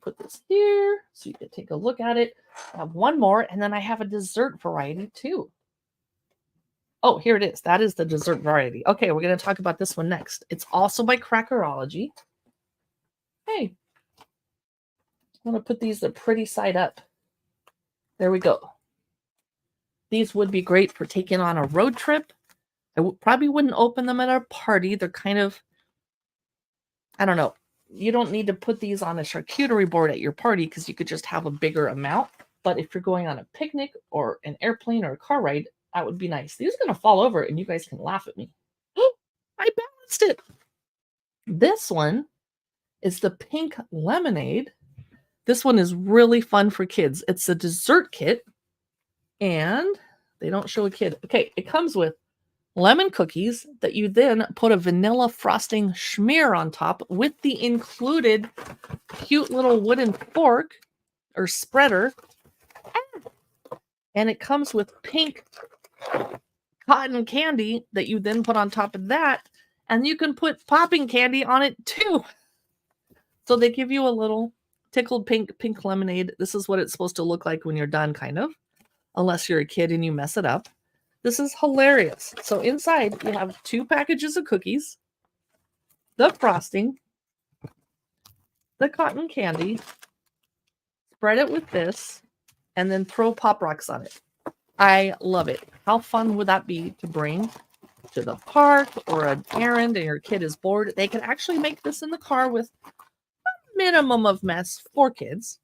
Put this here so you can take a look at it. I have one more, and then I have a dessert variety too. Oh, here it is. That is the dessert variety. Okay, we're going to talk about this one next. It's also by Crackerology. Hey, I'm going to put these the pretty side up. There we go. These would be great for taking on a road trip. I probably wouldn't open them at a party. They're kind of, I don't know. You don't need to put these on a charcuterie board at your party because you could just have a bigger amount. But if you're going on a picnic or an airplane or a car ride, that would be nice. These are going to fall over and you guys can laugh at me. I balanced it. This one is the pink lemonade. This one is really fun for kids. It's a dessert kit. And they don't show a kid. Okay, it comes with lemon cookies that you then put a vanilla frosting smear on top with the included cute little wooden fork or spreader. And it comes with pink cotton candy that you then put on top of that. And you can put popping candy on it too. So they give you a little tickled pink lemonade. This is what it's supposed to look like when you're done, kind of. Unless you're a kid and you mess it up. This is hilarious. So inside, you have 2 packages of cookies, the frosting, the cotton candy, spread it with this, and then throw Pop Rocks on it. I love it. How fun would that be to bring to the park or an errand and your kid is bored? They can actually make this in the car with a minimum of mess for kids.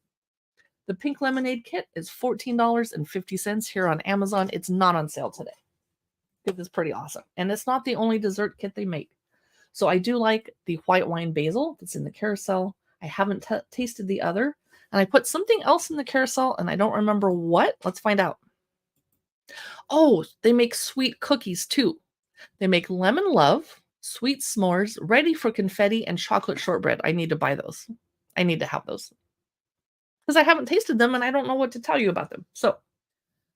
The pink lemonade kit is $14.50 here on Amazon. It's not on sale today. It is pretty awesome. And it's not the only dessert kit they make. So I do like the white wine basil that's in the carousel. I haven't tasted the other. And I put something else in the carousel and I don't remember what. Let's find out. Oh, they make sweet cookies too. They make lemon love, sweet s'mores, ready for confetti, and chocolate shortbread. I need to buy those. I need to have those because I haven't tasted them and I don't know what to tell you about them. So,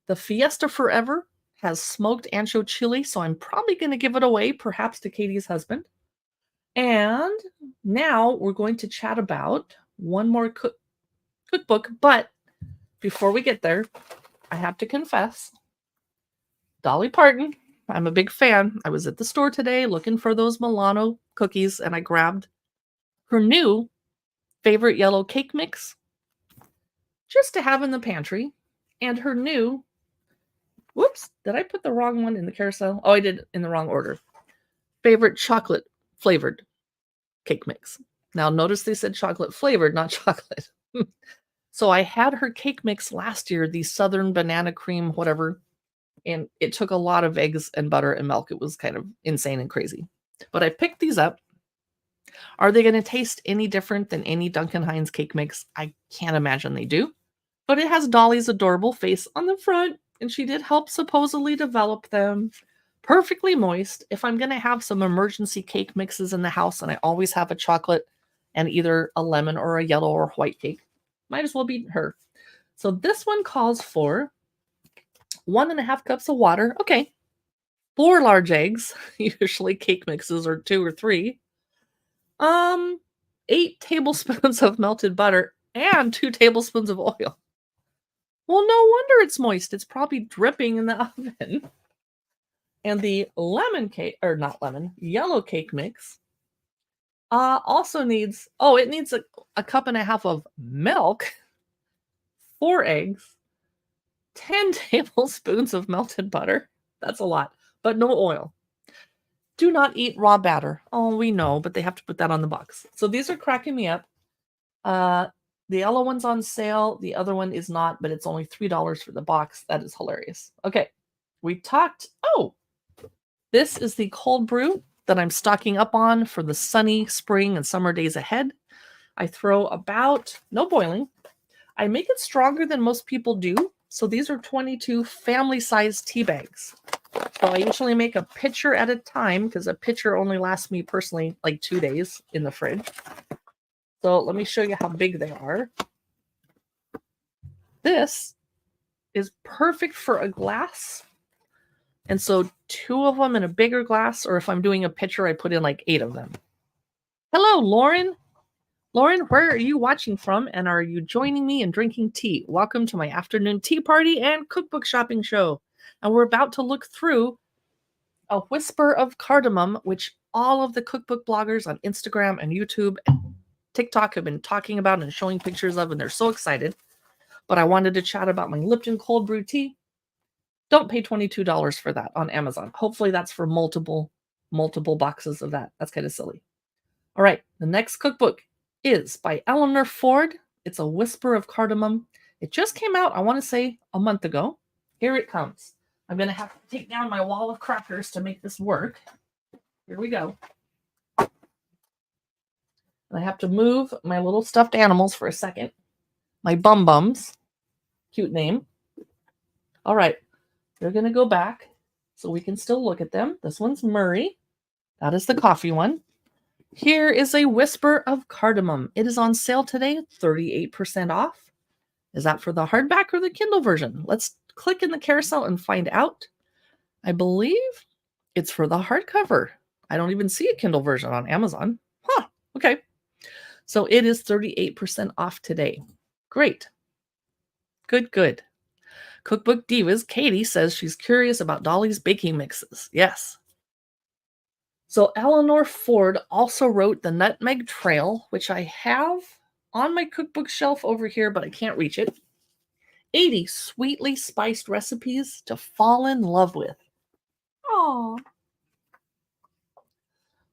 the Fiesta Forever has smoked ancho chili, so I'm probably going to give it away, perhaps to Katie's husband. And now we're going to chat about one more cookbook. But before we get there, I have to confess, Dolly Parton, I'm a big fan. I was at the store today looking for those Milano cookies, and I grabbed her new favorite yellow cake mix just to have in the pantry, and her new, whoops, did I put the wrong one in the carousel? Oh, I did in the wrong order. Favorite chocolate flavored cake mix. Now, notice they said chocolate flavored, not chocolate. So I had her cake mix last year, the Southern banana cream, whatever, and it took a lot of eggs and butter and milk. It was kind of insane and crazy. But I picked these up. Are they going to taste any different than any Duncan Hines cake mix? I can't imagine they do. But it has Dolly's adorable face on the front, and she did help supposedly develop them. Perfectly moist. If I'm going to have some emergency cake mixes in the house, and I always have a chocolate and either a lemon or a yellow or white cake, might as well be her. So this one calls for 1.5 cups of water. Okay. 4 large eggs. Usually cake mixes are 2 or 3. 8 tablespoons of melted butter and 2 tablespoons of oil. Well, no wonder it's moist. It's probably dripping in the oven. And the lemon cake, or not lemon, yellow cake mix also needs, it needs a cup and a half of milk, 4 eggs, 10 tablespoons of melted butter. That's a lot, but no oil. Do not eat raw batter. Oh, we know, but they have to put that on the box. So these are cracking me up. The yellow one's on sale. The other one is not, but it's only $3 for the box. That is hilarious. Okay, we talked. Oh, this is the cold brew that I'm stocking up on for the sunny spring and summer days ahead. I throw about, no boiling. I make it stronger than most people do. So these are 22 family-sized tea bags. So I usually make a pitcher at a time because a pitcher only lasts me personally like 2 days in the fridge. So let me show you how big they are. This is perfect for a glass. And so 2 of them in a bigger glass, or if I'm doing a pitcher, I put in like 8 of them. Hello, Lauren. Lauren, where are you watching from? And are you joining me in drinking tea? Welcome to my afternoon tea party and cookbook shopping show. And we're about to look through A Whisper of Cardamom, which all of the cookbook bloggers on Instagram and YouTube and TikTok have been talking about and showing pictures of, and they're so excited. But I wanted to chat about my Lipton cold brew tea. Don't pay $22 for that on Amazon. Hopefully that's for multiple boxes of that. That's kind of silly. All right, the next cookbook is by Eleanor Ford. It's A Whisper of Cardamom. It just came out, I want to say, a month ago. Here it comes. I'm going to have to take down my wall of crackers to make this work. Here we go. And I have to move my little stuffed animals for a second. My bum-bums. Cute name. All right. They're going to go back so we can still look at them. This one's Murray. That is the coffee one. Here is A Whisper of Cardamom. It is on sale today, 38% off. Is that for the hardback or the Kindle version? Let's click in the carousel and find out. I believe it's for the hardcover. I don't even see a Kindle version on Amazon. Huh, okay. So it is 38% off today. Great. Good. Cookbook Divas, Katie says she's curious about Dolly's baking mixes. Yes. So Eleanor Ford also wrote The Nutmeg Trail, which I have on my cookbook shelf over here, but I can't reach it. 80 sweetly spiced recipes to fall in love with. Aww.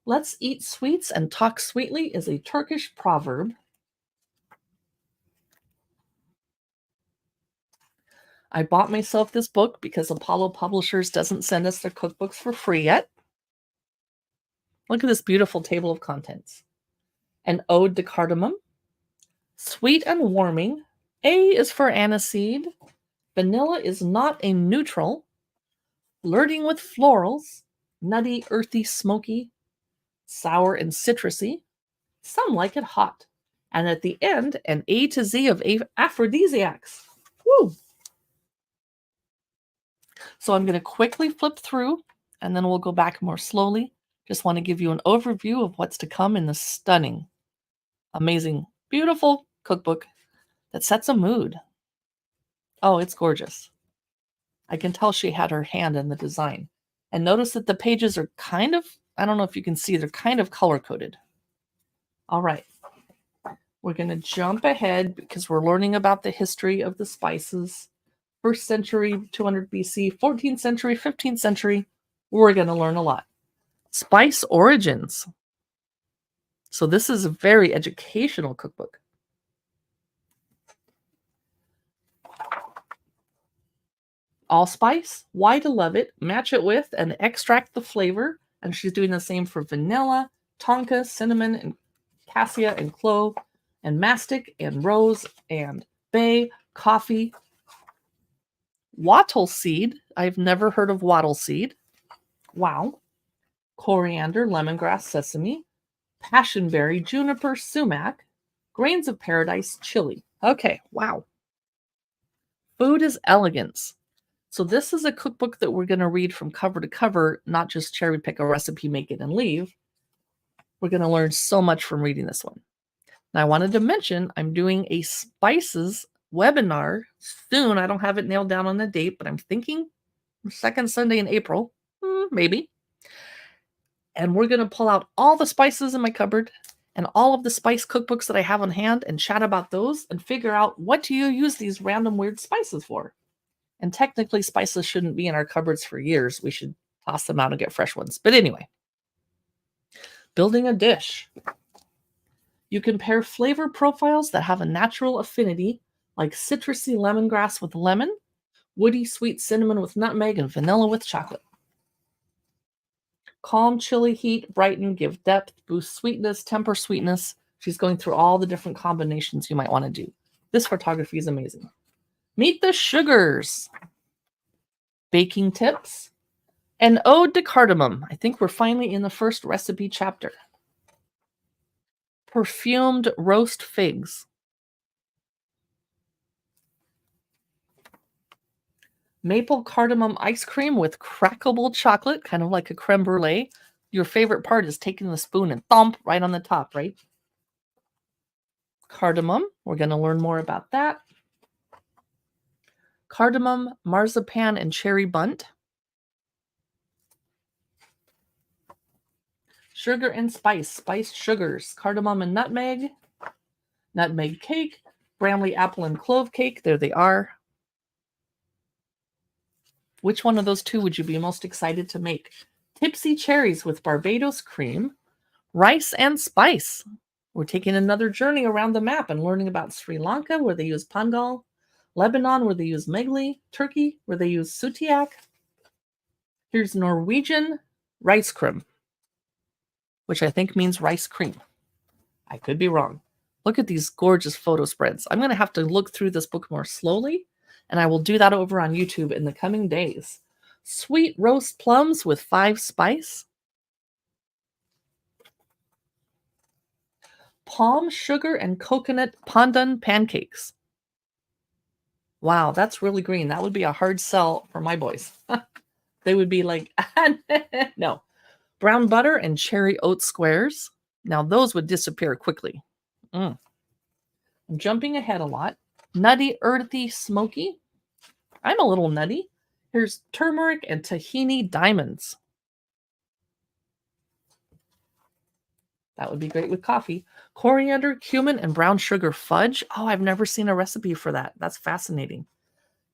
Let's eat sweets and talk sweetly is a Turkish proverb. I bought myself this book because Apollo Publishers doesn't send us their cookbooks for free yet. Look at this beautiful table of contents. An ode to cardamom, Sweet and warming. A is for aniseed. Vanilla is not a neutral. Flirting with florals. Nutty, earthy, smoky. Sour and citrusy. Some like it hot. And at the end, an A to Z of aphrodisiacs. Woo! So I'm going to quickly flip through and then we'll go back more slowly. Just want to give you an overview of what's to come in this stunning, amazing, beautiful cookbook that sets a mood. Oh, it's gorgeous. I can tell she had her hand in the design. And notice that the pages are kind of, I don't know if you can see, they're kind of color-coded. All right. We're going to jump ahead because we're learning about the history of the spices. 1st century, 200 BC, 14th century, 15th century. We're going to learn a lot. Spice origins. So this is a very educational cookbook. Allspice, why to love it, match it with and extract the flavor. And she's doing the same for vanilla, tonka, cinnamon, and cassia, and clove, and mastic, and rose, and bay, coffee. Wattle seed, I've never heard of wattle seed. Wow. Coriander, lemongrass, sesame, passionberry, juniper, sumac, grains of paradise, chili. Okay, wow. Food is elegance. So this is a cookbook that we're going to read from cover to cover, not just cherry pick a recipe, make it, and leave. We're going to learn so much from reading this one. Now, I wanted to mention I'm doing a spices webinar soon. I don't have it nailed down on the date, but I'm thinking second Sunday in April, maybe. And we're going to pull out all the spices in my cupboard and all of the spice cookbooks that I have on hand and chat about those and figure out what do you use these random weird spices for. And technically, spices shouldn't be in our cupboards for years. We should toss them out and get fresh ones. But anyway, building a dish. You can pair flavor profiles that have a natural affinity, like citrusy lemongrass with lemon, woody sweet cinnamon with nutmeg, and vanilla with chocolate. Calm, chili heat, brighten, give depth, boost sweetness, temper sweetness. She's going through all the different combinations you might want to do. This photography is amazing. Meet the sugars. Baking tips. An ode to cardamom. I think we're finally in the first recipe chapter. Perfumed roast figs. Maple cardamom ice cream with crackable chocolate, kind of like a creme brulee. Your favorite part is taking the spoon and thump right on the top, right? Cardamom. We're going to learn more about that. Cardamom, marzipan, and cherry bunt. Sugar and spice. Spiced sugars. Cardamom and nutmeg. Nutmeg cake. Bramley apple and clove cake. There they are. Which one of those two would you be most excited to make? Tipsy cherries with Barbados cream. Rice and spice. We're taking another journey around the map and learning about Sri Lanka, where they use pangal, Lebanon, where they use megli, Turkey, where they use sutiak. Here's Norwegian rice cream, which I think means rice cream. I could be wrong. Look at these gorgeous photo spreads. I'm going to have to look through this book more slowly, and I will do that over on YouTube in the coming days. Sweet roast plums with 5 spice. Palm sugar and coconut pandan pancakes. Wow, that's really green. That would be a hard sell for my boys. They would be like, no. Brown butter and cherry oat squares. Now those would disappear quickly. I'm jumping ahead a lot. Nutty, earthy, smoky. I'm a little nutty. Here's turmeric and tahini diamonds. That would be great with coffee. Coriander, cumin, and brown sugar fudge. Oh, I've never seen a recipe for that. That's fascinating.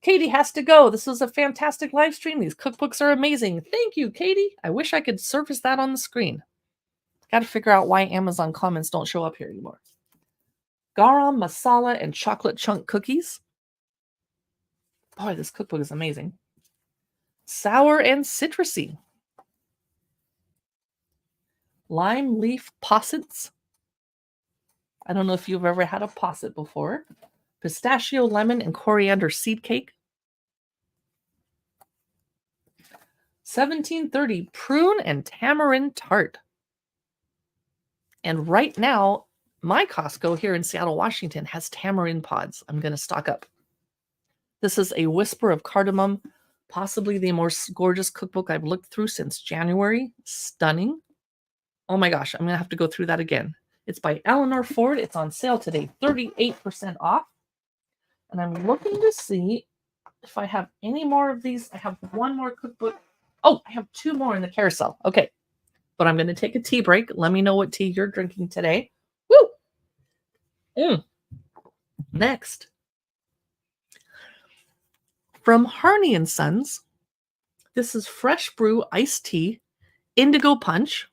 Katie has to go. This was a fantastic live stream. These cookbooks are amazing. Thank you, Katie. I wish I could surface that on the screen. Got to figure out why Amazon comments don't show up here anymore. Garam, masala, and chocolate chunk cookies. Boy, this cookbook is amazing. Sour and citrusy. Lime leaf possets. I don't know if you've ever had a posset before. Pistachio, lemon, and coriander seed cake. 1730 prune and tamarind tart. And right now, my Costco here in Seattle, Washington has tamarind pods. I'm going to stock up. This is a Whisper of Cardamom, possibly the most gorgeous cookbook I've looked through since January. Stunning. Oh my gosh, I'm going to have to go through that again. It's by Eleanor Ford. It's on sale today, 38% off. And I'm looking to see if I have any more of these. I have one more cookbook. Oh, I have two more in the carousel. Okay. But I'm going to take a tea break. Let me know what tea you're drinking today. Woo! Next. From Harney & Sons, this is Fresh Brew Iced Tea, Indigo Punch.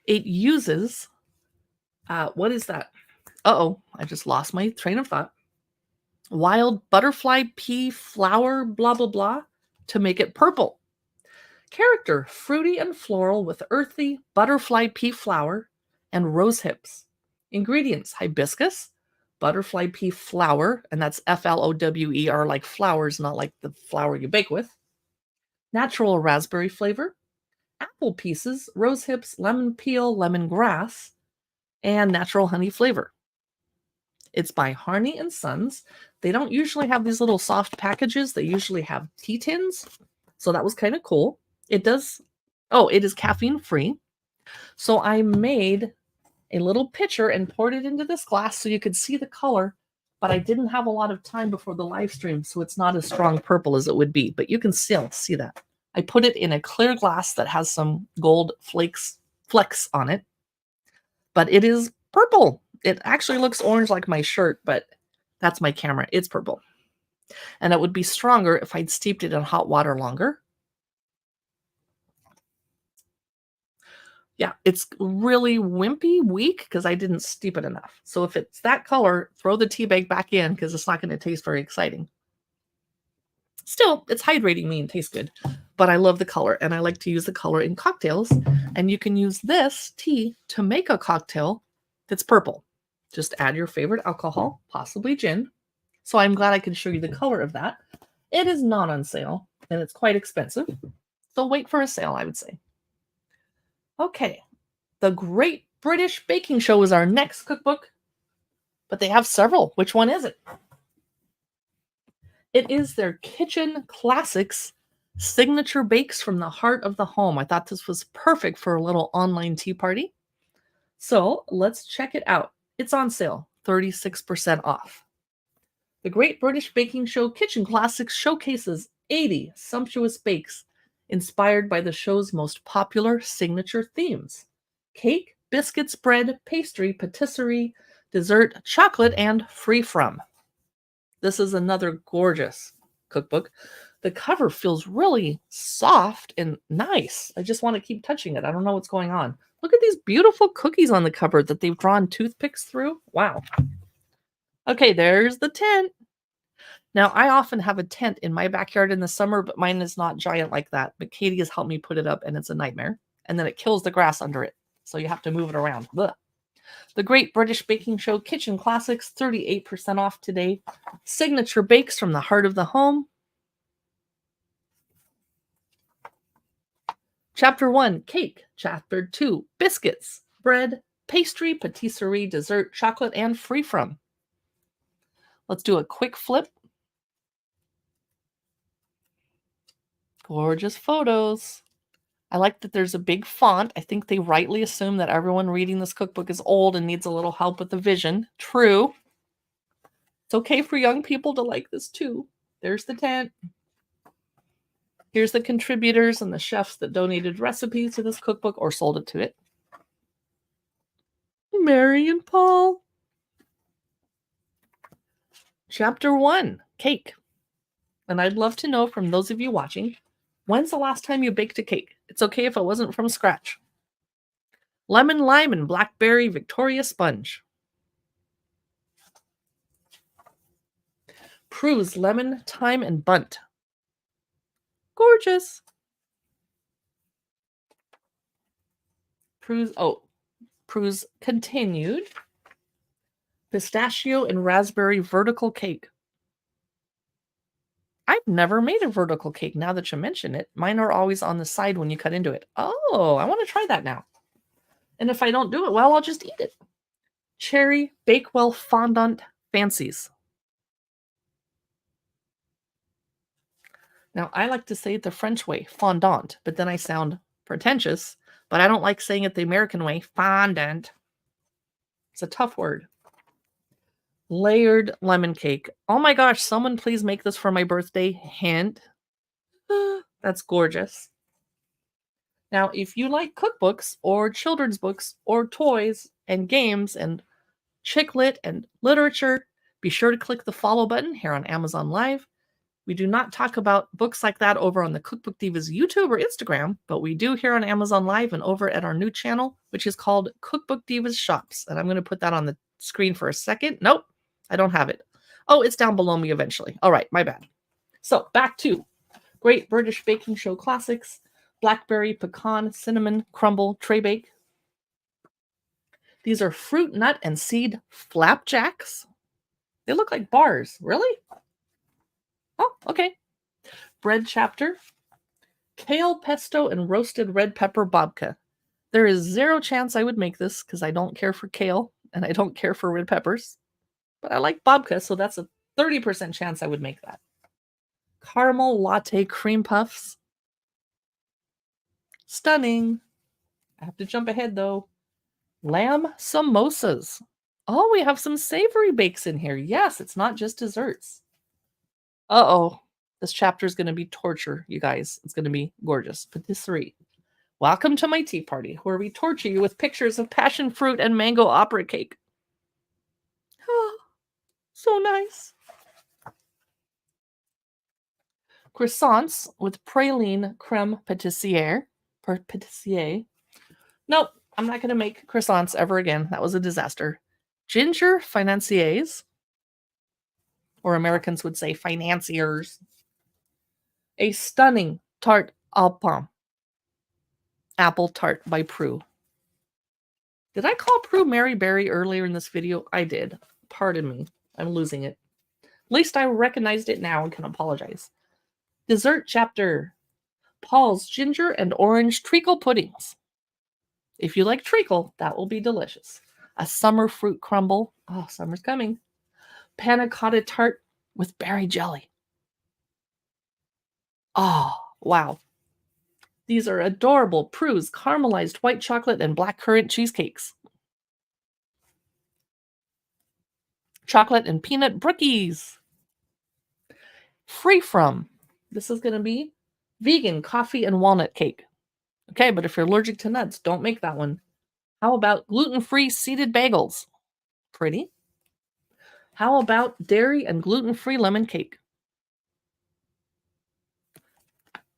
It uses, what is that? Uh-oh, I just lost my train of thought. Wild butterfly pea flower, blah, blah, blah, to make it purple. Character, fruity and floral with earthy butterfly pea flower and rose hips. Ingredients, hibiscus, butterfly pea flower, and that's flower, like flowers, not like the flour you bake with. Natural raspberry flavor, apple pieces, rose hips, lemon peel, lemongrass, and natural honey flavor. It's by Harney & Sons. They don't usually have these little soft packages. They usually have tea tins. So that was kind of cool. It is caffeine free. So I made a little pitcher and poured it into this glass so you could see the color, but I didn't have a lot of time before the live stream, so it's not as strong purple as it would be, but you can still see that. I put it in a clear glass that has some gold flecks on it, but it is purple. It actually looks orange like my shirt, but that's my camera. It's purple. And it would be stronger if I'd steeped it in hot water longer. Yeah, it's really wimpy, weak, because I didn't steep it enough. So if it's that color, throw the tea bag back in because it's not going to taste very exciting. Still, it's hydrating me and tastes good. But I love the color, and I like to use the color in cocktails. And you can use this tea to make a cocktail that's purple. Just add your favorite alcohol, possibly gin. So I'm glad I can show you the color of that. It is not on sale, and it's quite expensive. So wait for a sale, I would say. Okay, the Great British Baking Show is our next cookbook, but they have several. Which one is it? It is their Kitchen Classics Signature Bakes from the Heart of the Home. I thought this was perfect for a little online tea party. So let's check it out. It's on sale, 36% off. The Great British Baking Show Kitchen Classics showcases 80 sumptuous bakes inspired by the show's most popular signature themes: cake, biscuits, bread, pastry, patisserie, dessert, chocolate, and free from. This is another gorgeous cookbook. The cover feels really soft and nice. I just want to keep touching it. I don't know what's going on. Look at these beautiful cookies on the cover that they've drawn toothpicks through. Wow. Okay, there's the tent. Now, I often have a tent in my backyard in the summer, but mine is not giant like that. But Katie has helped me put it up, and it's a nightmare. And then it kills the grass under it. So you have to move it around. Blah. The Great British Baking Show Kitchen Classics, 38% off today. Signature bakes from the heart of the home. Chapter 1, cake. Chapter 2, biscuits, bread, pastry, patisserie, dessert, chocolate, and free from. Let's do a quick flip. Gorgeous photos. I like that there's a big font. I think they rightly assume that everyone reading this cookbook is old and needs a little help with the vision. True. It's okay for young people to like this too. There's the tent. Here's the contributors and the chefs that donated recipes to this cookbook or sold it to it. Mary and Paul. Chapter 1, cake. And I'd love to know from those of you watching, when's the last time you baked a cake? It's okay if it wasn't from scratch. Lemon, lime, and blackberry Victoria sponge. Prue's lemon, thyme, and bunt. Gorgeous. Prue's, Prue's Continued. Pistachio and raspberry vertical cake. I've never made a vertical cake now that you mention it. Mine are always on the side when you cut into it. Oh, I want to try that now. And if I don't do it well, I'll just eat it. Cherry Bakewell Fondant Fancies. Now, I like to say it the French way, fondant, but then I sound pretentious, but I don't like saying it the American way, fondant. It's a tough word. Layered lemon cake. Oh my gosh, someone please make this for my birthday. Hint. That's gorgeous. Now, if you like cookbooks or children's books or toys and games and chick lit and literature, be sure to click the follow button here on Amazon Live. We do not talk about books like that over on the Cookbook Divas YouTube or Instagram, but we do here on Amazon Live and over at our new channel, which is called Cookbook Divas Shops. And I'm going to put that on the screen for a second. Nope, I don't have it. Oh, it's down below me eventually. All right, my bad. So back to Great British Baking Show Classics, Blackberry Pecan Cinnamon Crumble Tray Bake. These are fruit, nut, and seed flapjacks. They look like bars. Really? Oh, okay. Bread chapter. Kale pesto and roasted red pepper babka. There is zero chance I would make this because I don't care for kale and I don't care for red peppers. But I like babka, so that's a 30% chance I would make that. Caramel latte cream puffs. Stunning. I have to jump ahead though. Lamb samosas. Oh, we have some savory bakes in here. Yes, it's not just desserts. Uh-oh. This chapter is going to be torture, you guys. It's going to be gorgeous. Patisserie. Welcome to my tea party, where we torture you with pictures of passion fruit and mango opera cake. Oh, so nice. Croissants with praline creme pâtissière. Nope, I'm not going to make croissants ever again. That was a disaster. Ginger financiers, or Americans would say financiers. A stunning tarte alpin. Apple tart by Prue. Did I call Prue Mary Berry earlier in this video? I did. Pardon me. I'm losing it. At least I recognized it now and can apologize. Dessert chapter. Paul's ginger and orange treacle puddings. If you like treacle, that will be delicious. A summer fruit crumble. Oh, summer's coming. Panna cotta tart with berry jelly. Oh, wow. These are adorable Prue's caramelized white chocolate and blackcurrant cheesecakes. Chocolate and peanut brookies. Free from. This is going to be vegan coffee and walnut cake. Okay, but if you're allergic to nuts, don't make that one. How about gluten-free seeded bagels? Pretty. How about dairy and gluten-free lemon cake?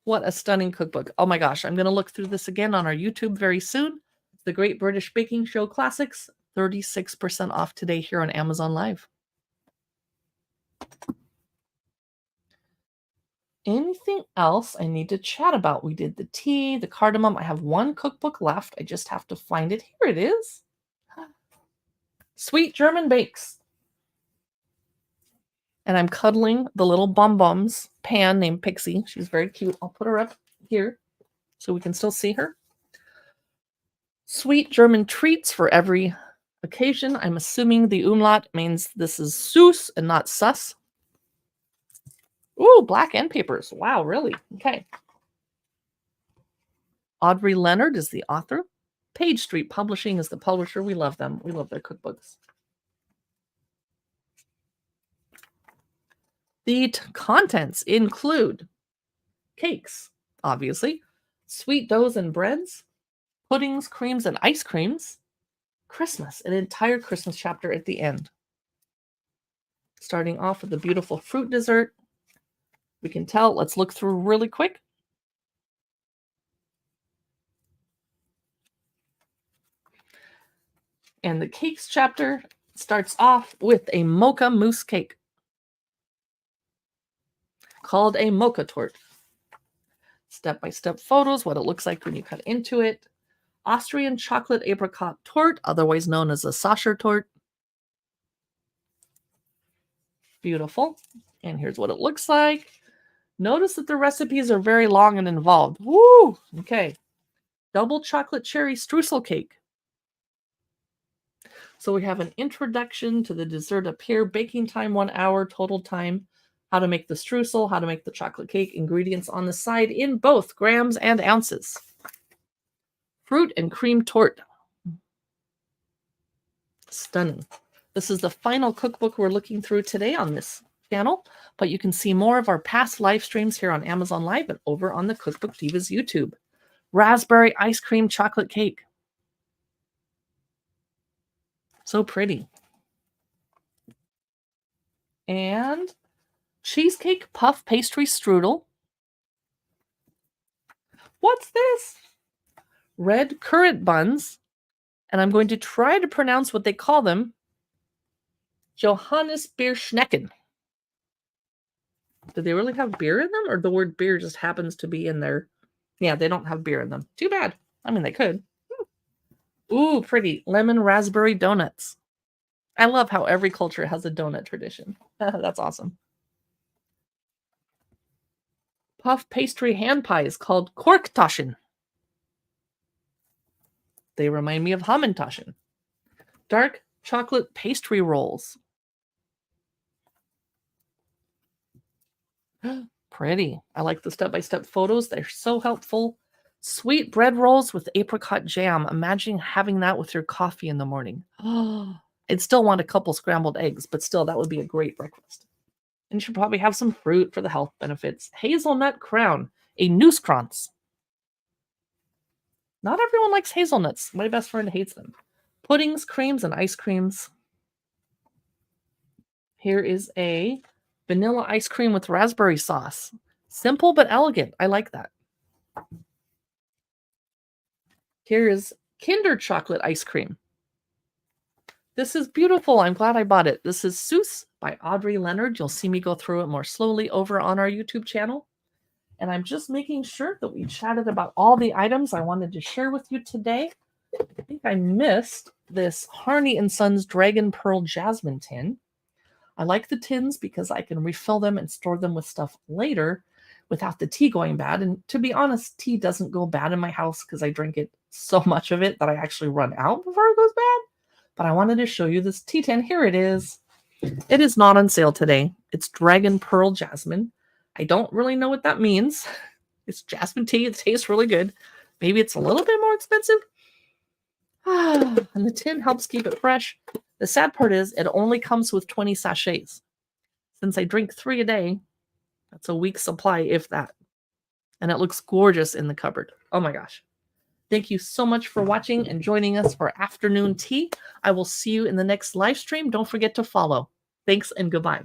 What a stunning cookbook. Oh my gosh, I'm going to look through this again on our YouTube very soon. The Great British Baking Show Classics, 36% off today here on Amazon Live. Anything else I need to chat about? We did the tea, the cardamom. I have one cookbook left. I just have to find it. Here it is. Sweet German Bakes. And I'm cuddling the little Bum-Bums pan named Pixie. She's very cute. I'll put her up here so we can still see her. Sweet German treats for every occasion. I'm assuming the umlaut means this is Süß and not Sus. Ooh, black end papers. Wow, really? Okay. Audrey Leonard is the author. Page Street Publishing is the publisher. We love them. We love their cookbooks. The contents include cakes, obviously, sweet doughs and breads, puddings, creams, and ice creams, Christmas, an entire Christmas chapter at the end. Starting off with the beautiful fruit dessert. We can tell. Let's look through really quick. And the cakes chapter starts off with a mocha mousse cake called a mocha torte. Step-by-step photos, what it looks like when you cut into it. Austrian chocolate apricot tort, otherwise known as a Sacher tort. Beautiful. And here's what it looks like. Notice that the recipes are very long and involved. Woo! Okay. Double chocolate cherry streusel cake. So we have an introduction to the dessert up here. Baking time, 1 hour. Total time. How to make the streusel. How to make the chocolate cake. Ingredients on the side in both grams and ounces. Fruit and cream tort. Stunning. This is the final cookbook we're looking through today on this channel, but you can see more of our past live streams here on Amazon Live and over on the Cookbook Divas YouTube. Raspberry ice cream chocolate cake. So pretty. And cheesecake puff pastry strudel. What's this? Red currant buns. And I'm going to try to pronounce what they call them. Johannisbeerschnecken. Do they really have beer in them? Or the word beer just happens to be in there? Yeah, they don't have beer in them. Too bad. I mean, they could. Ooh, pretty. Lemon raspberry donuts. I love how every culture has a donut tradition. That's awesome. Puff pastry hand pies called Korktaschen. They remind me of Hammentaschen. Dark chocolate pastry rolls. Pretty. I like the step-by-step photos. They're so helpful. Sweet bread rolls with apricot jam. Imagine having that with your coffee in the morning. I'd still want a couple scrambled eggs, but still, that would be a great breakfast. And you should probably have some fruit for the health benefits. Hazelnut crown, a Nusskrans. Not everyone likes hazelnuts. My best friend hates them. Puddings, creams, and ice creams. Here is a vanilla ice cream with raspberry sauce. Simple but elegant. I like that. Here is Kinder chocolate ice cream. This is beautiful. I'm glad I bought it. This is Seuss by Audrey Leonard. You'll see me go through it more slowly over on our YouTube channel. And I'm just making sure that we chatted about all the items I wanted to share with you today. I think I missed this Harney & Sons Dragon Pearl Jasmine tin. I like the tins because I can refill them and store them with stuff later without the tea going bad. And to be honest, tea doesn't go bad in my house because I drink it so much of it that I actually run out before it goes bad. But I wanted to show you this tea tin. Here it is. It is not on sale today. It's Dragon Pearl Jasmine. I don't really know what that means. It's jasmine tea. It tastes really good. Maybe it's a little bit more expensive. And the tin helps keep it fresh. The sad part is it only comes with 20 sachets. Since I drink 3 a day, that's a week's supply, if that. And it looks gorgeous in the cupboard. Oh my gosh. Thank you so much for watching and joining us for afternoon tea. I will see you in the next live stream. Don't forget to follow. Thanks and goodbye.